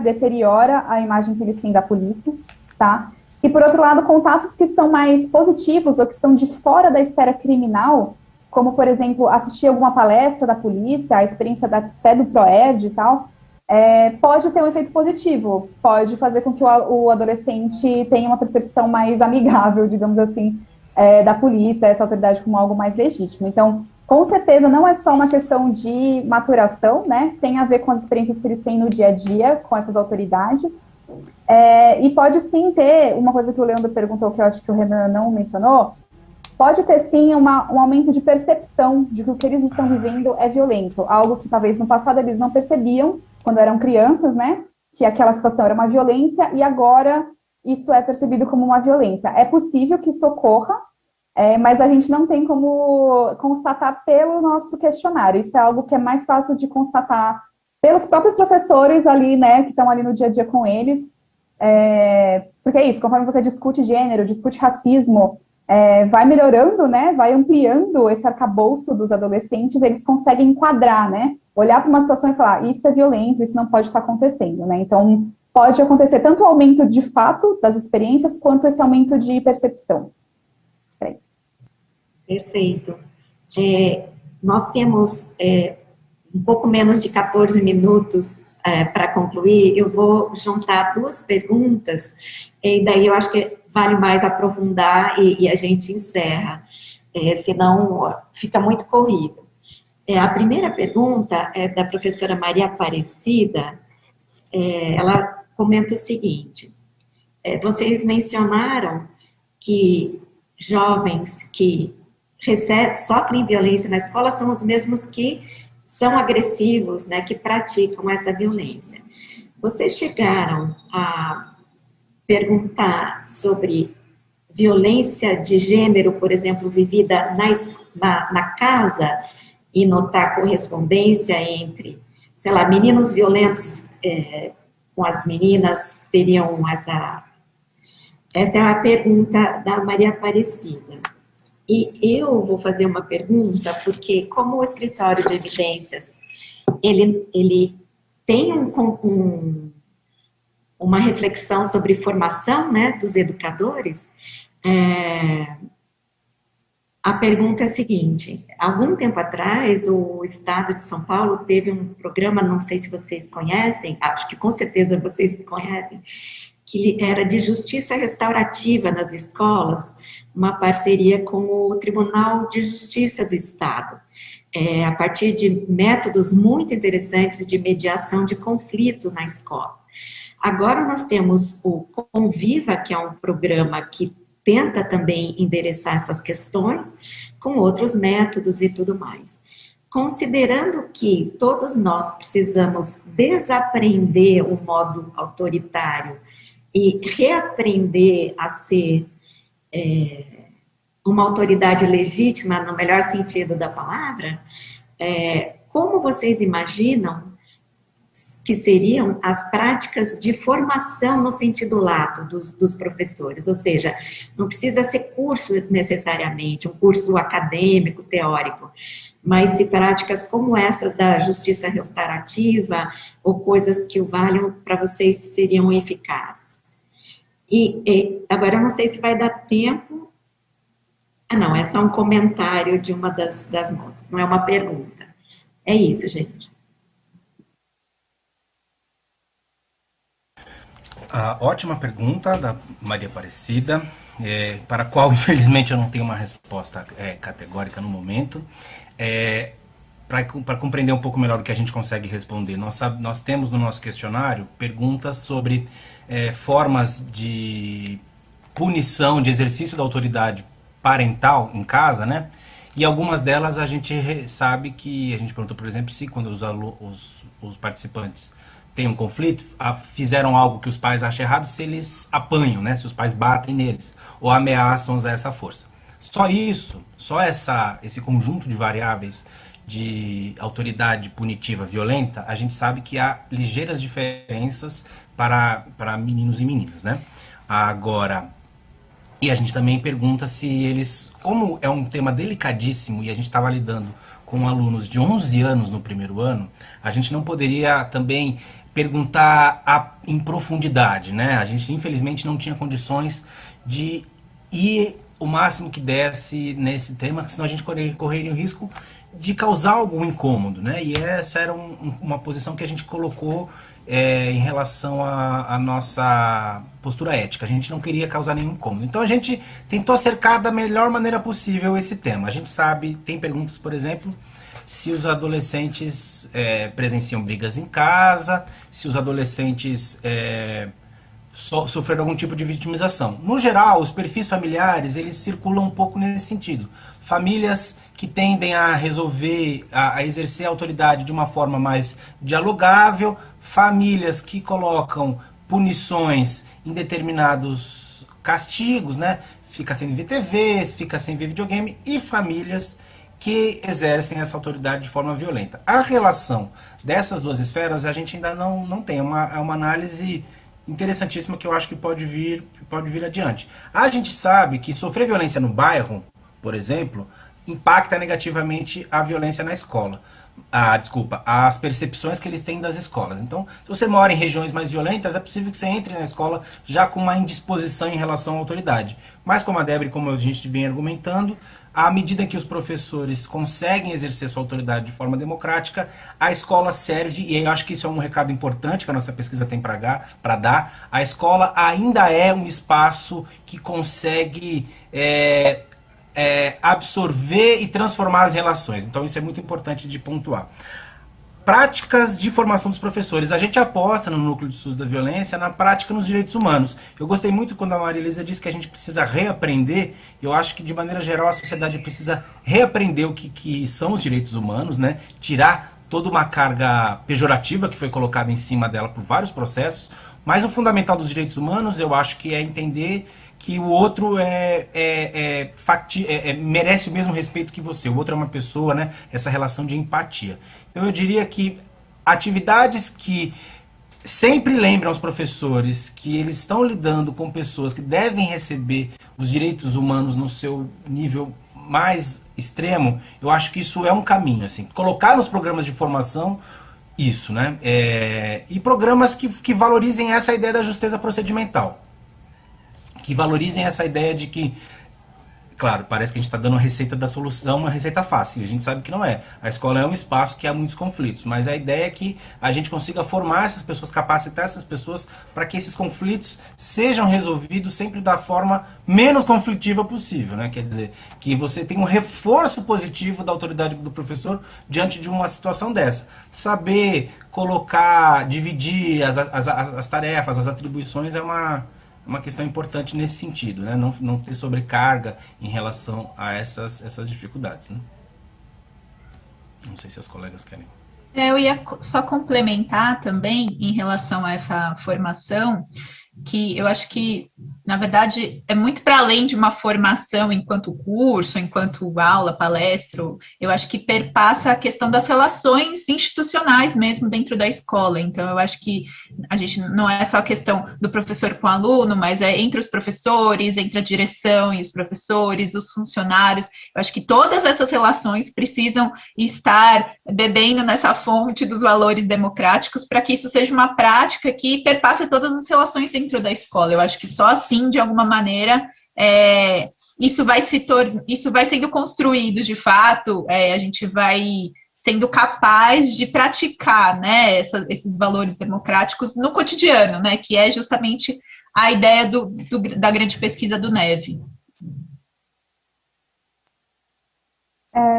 deteriora a imagem que eles têm da polícia, tá? E, por outro lado, contatos que são mais positivos ou que são de fora da esfera criminal, como, por exemplo, assistir alguma palestra da polícia, a experiência até do PROERD e tal, pode ter um efeito positivo, pode fazer com que o adolescente tenha uma percepção mais amigável, digamos assim, da polícia, essa autoridade como algo mais legítimo. Então, com certeza, não é só uma questão de maturação, né? Tem a ver com as experiências que eles têm no dia a dia com essas autoridades. E pode sim ter, uma coisa que o Leandro perguntou, que eu acho que o Renan não mencionou, pode ter sim um aumento de percepção de que o que eles estão vivendo é violento, algo que talvez no passado eles não percebiam, quando eram crianças, né, que aquela situação era uma violência, e agora isso é percebido como uma violência. É possível que isso ocorra, mas a gente não tem como constatar pelo nosso questionário. Isso é algo que é mais fácil de constatar pelos próprios professores ali, né, que estão ali no dia a dia com eles, porque é isso, conforme você discute gênero, discute racismo, vai melhorando, né, vai ampliando esse arcabouço dos adolescentes, eles conseguem enquadrar, né, olhar para uma situação e falar, isso é violento, isso não pode estar acontecendo, né, então pode acontecer tanto o aumento de fato das experiências, quanto esse aumento de percepção. É isso. Perfeito. Nós temos um pouco menos de 14 minutos para concluir. Eu vou juntar duas perguntas, e daí eu acho que vale mais aprofundar e a gente encerra, senão fica muito corrido. A primeira pergunta é da professora Maria Aparecida. Ela comenta o seguinte: vocês mencionaram que jovens que sofrem violência na escola são os mesmos que são agressivos, né, que praticam essa violência. Vocês chegaram a perguntar sobre violência de gênero, por exemplo, vivida na casa, e notar correspondência entre, sei lá, meninos violentos com as meninas teriam essa é a pergunta da Maria Aparecida. E eu vou fazer uma pergunta, porque como o escritório de evidências, ele tem uma reflexão sobre formação, né, dos educadores, a pergunta é a seguinte: algum tempo atrás, o Estado de São Paulo teve um programa, não sei se vocês conhecem, acho que com certeza vocês conhecem, que era de justiça restaurativa nas escolas, uma parceria com o Tribunal de Justiça do Estado, a partir de métodos muito interessantes de mediação de conflito na escola. Agora nós temos o Conviva, que é um programa que tenta também endereçar essas questões, com outros métodos e tudo mais. Considerando que todos nós precisamos desaprender o modo autoritário e reaprender a ser uma autoridade legítima, no melhor sentido da palavra, como vocês imaginam que seriam as práticas de formação no sentido lato dos professores? Ou seja, não precisa ser curso necessariamente, um curso acadêmico, teórico, mas se práticas como essas da justiça restaurativa ou coisas que o valham para vocês seriam eficazes. E agora eu não sei se vai dar tempo. Não, é só um comentário de uma das moças, não é uma pergunta. É isso, gente. Ótima pergunta da Maria Aparecida, para a qual, infelizmente, eu não tenho uma resposta categórica no momento. para compreender um pouco melhor o que a gente consegue responder. Nós temos no nosso questionário perguntas sobre formas de punição, de exercício da autoridade parental em casa, né? E algumas delas a gente sabe que, a gente perguntou, por exemplo, se quando os participantes têm um conflito, fizeram algo que os pais acham errado, se eles apanham, né? Se os pais batem neles ou ameaçam usar essa força. Só isso, esse conjunto de variáveis de autoridade punitiva violenta, a gente sabe que há ligeiras diferenças para meninos e meninas, né? Agora, e a gente também pergunta se eles, como é um tema delicadíssimo e a gente estava lidando com alunos de 11 anos no primeiro ano, a gente não poderia também perguntar em profundidade, né? A gente infelizmente não tinha condições de ir o máximo que desse nesse tema, senão a gente correria o risco de causar algum incômodo, né? E essa era uma posição que a gente colocou em relação à nossa postura ética. A gente não queria causar nenhum incômodo. Então a gente tentou cercar da melhor maneira possível esse tema. A gente sabe, tem perguntas, por exemplo, se os adolescentes presenciam brigas em casa, se os adolescentes sofreram algum tipo de vitimização. No geral, os perfis familiares, eles circulam um pouco nesse sentido. Famílias que tendem a resolver, a exercer a autoridade de uma forma mais dialogável, famílias que colocam punições em determinados castigos, né? Fica sem ver TV, fica sem ver videogame, e famílias que exercem essa autoridade de forma violenta. A relação dessas duas esferas a gente ainda não tem, é uma análise interessantíssima que eu acho que pode vir adiante. A gente sabe que sofrer violência no bairro, por exemplo, impacta negativamente a violência na escola. As percepções que eles têm das escolas. Então, se você mora em regiões mais violentas, é possível que você entre na escola já com uma indisposição em relação à autoridade. Mas como a Débora e como a gente vem argumentando, à medida que os professores conseguem exercer sua autoridade de forma democrática, a escola serve, e eu acho que isso é um recado importante que a nossa pesquisa tem para dar, a escola ainda é um espaço que consegue absorver e transformar as relações. Então isso é muito importante de pontuar. Práticas de formação dos professores. A gente aposta no Núcleo de Estudos da Violência na prática nos direitos humanos. Eu gostei muito quando a Maria Elisa disse que a gente precisa reaprender. Eu acho que, de maneira geral, a sociedade precisa reaprender o que são os direitos humanos, né? Tirar toda uma carga pejorativa que foi colocada em cima dela por vários processos. Mas o fundamental dos direitos humanos, eu acho que é entender que o outro merece o mesmo respeito que você. O outro é uma pessoa, né? Essa relação de empatia. Então eu diria que atividades que sempre lembram aos professores que eles estão lidando com pessoas que devem receber os direitos humanos no seu nível mais extremo, eu acho que isso é um caminho, assim. Colocar nos programas de formação isso, né? E programas que valorizem essa ideia da justiça procedimental. Que valorizem essa ideia de que, claro, parece que a gente está dando a receita da solução, uma receita fácil, a gente sabe que não é. A escola é um espaço que há muitos conflitos, mas a ideia é que a gente consiga formar essas pessoas, capacitar essas pessoas para que esses conflitos sejam resolvidos sempre da forma menos conflitiva possível, né? Quer dizer, que você tenha um reforço positivo da autoridade do professor diante de uma situação dessa. Saber colocar, dividir as tarefas, as atribuições é uma questão importante nesse sentido, né? Não ter sobrecarga em relação a essas dificuldades, né? Não sei se as colegas querem. Eu ia só complementar também em relação a essa formação, que eu acho que, na verdade, é muito para além de uma formação enquanto curso, enquanto aula, palestra. Eu acho que perpassa a questão das relações institucionais mesmo dentro da escola. Então, eu acho que a gente não é só a questão do professor com o aluno, mas é entre os professores, entre a direção e os professores, os funcionários. Eu acho que todas essas relações precisam estar bebendo nessa fonte dos valores democráticos para que isso seja uma prática que perpasse todas as relações dentro da escola. Eu acho que só assim, de alguma maneira, isso vai sendo construído de fato, a gente vai sendo capaz de praticar, né, esses valores democráticos no cotidiano, né, que é justamente a ideia da grande pesquisa do Neve.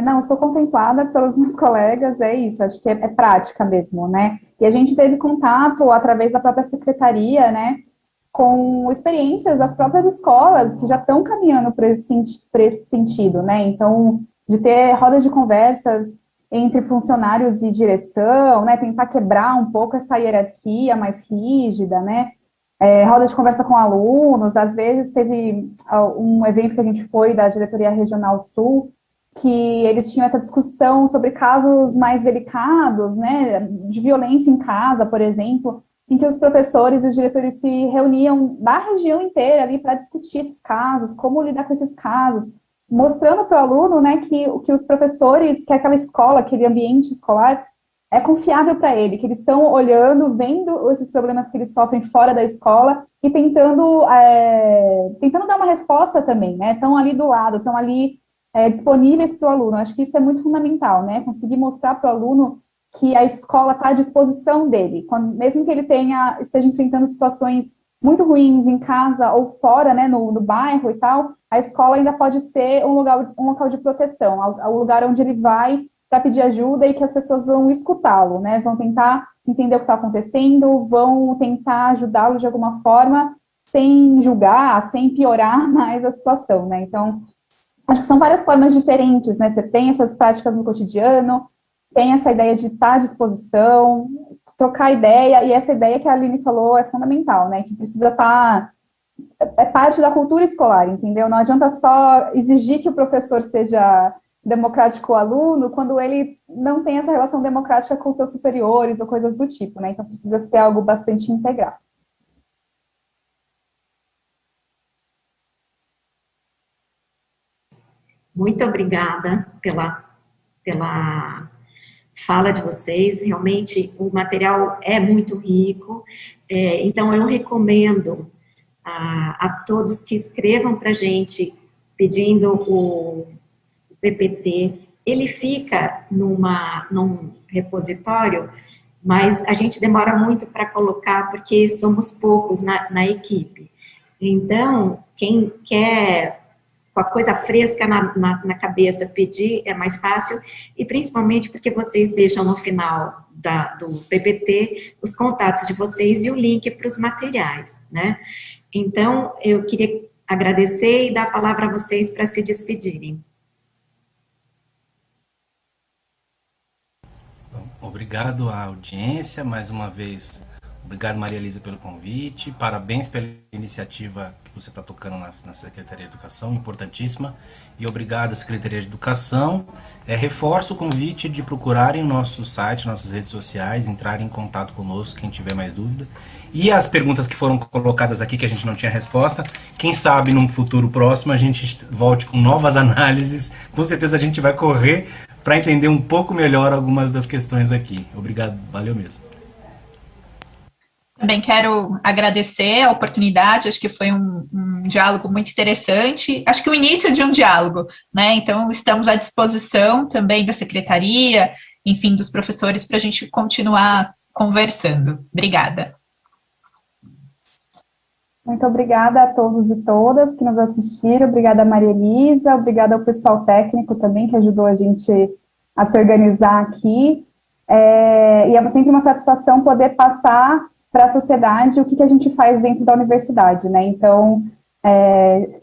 Não, estou contemplada pelos meus colegas, é isso, acho que é prática mesmo, né? E a gente teve contato através da própria secretaria, né, com experiências das próprias escolas que já estão caminhando para esse sentido, né? Então, de ter rodas de conversas entre funcionários e direção, né? Tentar quebrar um pouco essa hierarquia mais rígida, né? Roda de conversa com alunos, às vezes teve um evento que a gente foi da Diretoria Regional Sul, que eles tinham essa discussão sobre casos mais delicados, né, de violência em casa, por exemplo, em que os professores e os diretores se reuniam da região inteira ali para discutir esses casos, como lidar com esses casos, mostrando para o aluno, né, que os professores, que aquela escola, aquele ambiente escolar é confiável para ele, que eles estão olhando, vendo esses problemas que eles sofrem fora da escola e tentando dar uma resposta também, né, estão ali do lado, estão ali disponíveis para o aluno. Acho que isso é muito fundamental, né? Conseguir mostrar para o aluno que a escola está à disposição dele, mesmo que ele esteja enfrentando situações muito ruins em casa ou fora, né, no bairro e tal, a escola ainda pode ser um local de proteção, o lugar onde ele vai para pedir ajuda e que as pessoas vão escutá-lo, né? Vão tentar entender o que está acontecendo, vão tentar ajudá-lo de alguma forma, sem julgar, sem piorar mais a situação, né? Então, acho que são várias formas diferentes, né? Você tem essas práticas no cotidiano, tem essa ideia de estar à disposição, trocar ideia, e essa ideia que a Aline falou é fundamental, né? Que precisa estar... É parte da cultura escolar, entendeu? Não adianta só exigir que o professor seja democrático com o aluno quando ele não tem essa relação democrática com seus superiores ou coisas do tipo, né? Então precisa ser algo bastante integral. Muito obrigada pela fala de vocês. Realmente, o material é muito rico. Então, eu recomendo a todos que escrevam para a gente pedindo o PPT. Ele fica num repositório, mas a gente demora muito para colocar, porque somos poucos na equipe. Então, quem quer com a coisa fresca na cabeça pedir é mais fácil, e principalmente porque vocês deixam no final do PPT os contatos de vocês e o link para os materiais, né? Então, eu queria agradecer e dar a palavra a vocês para se despedirem. Bom, obrigado à audiência, mais uma vez. Obrigado, Maria Elisa, pelo convite. Parabéns pela iniciativa que você está tocando na Secretaria de Educação, importantíssima. E obrigado à Secretaria de Educação. Reforço o convite de procurarem o nosso site, nossas redes sociais, entrarem em contato conosco, quem tiver mais dúvida. E as perguntas que foram colocadas aqui, que a gente não tinha resposta, quem sabe num futuro próximo a gente volte com novas análises. Com certeza a gente vai correr para entender um pouco melhor algumas das questões aqui. Obrigado, valeu mesmo. Também quero agradecer a oportunidade, acho que foi um diálogo muito interessante, acho que o início de um diálogo, né? Então, estamos à disposição também da secretaria, enfim, dos professores, para a gente continuar conversando. Obrigada. Muito obrigada a todos e todas que nos assistiram, obrigada a Maria Elisa, obrigada ao pessoal técnico também, que ajudou a gente a se organizar aqui, e é sempre uma satisfação poder passar para a sociedade o que a gente faz dentro da universidade, né? Então,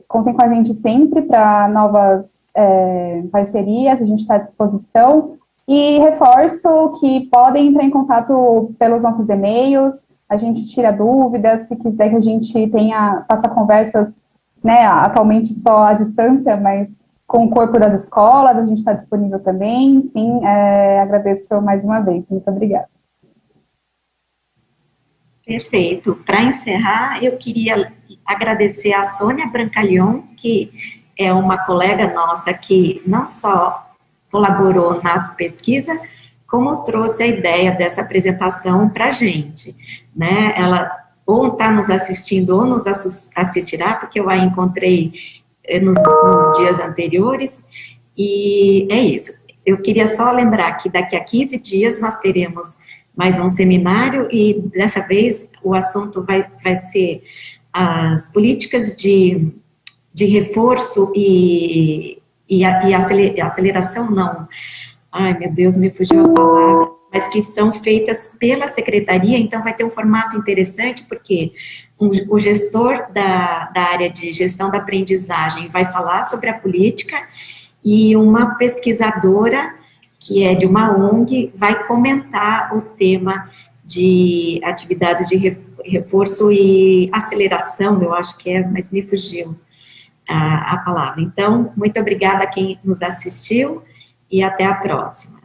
contem com a gente sempre para novas parcerias, a gente está à disposição, e reforço que podem entrar em contato pelos nossos e-mails, a gente tira dúvidas, se quiser que a gente faça conversas, né, atualmente só à distância, mas com o corpo das escolas, a gente está disponível também. Enfim, agradeço mais uma vez, muito obrigada. Perfeito. Para encerrar, eu queria agradecer a Sônia Brancalhão, que é uma colega nossa que não só colaborou na pesquisa, como trouxe a ideia dessa apresentação para a gente, né? Ela ou está nos assistindo ou nos assistirá, porque eu a encontrei nos dias anteriores, e é isso. Eu queria só lembrar que daqui a 15 dias nós teremos mais um seminário, e dessa vez o assunto vai ser as políticas de reforço e e aceleração não, ai meu Deus, me fugiu a palavra, mas que são feitas pela secretaria, então vai ter um formato interessante, porque o gestor da área de gestão da aprendizagem vai falar sobre a política, e uma pesquisadora, que é de uma ONG, vai comentar o tema de atividades de reforço e aceleração, eu acho que é, mas me fugiu a palavra. Então, muito obrigada a quem nos assistiu e até a próxima.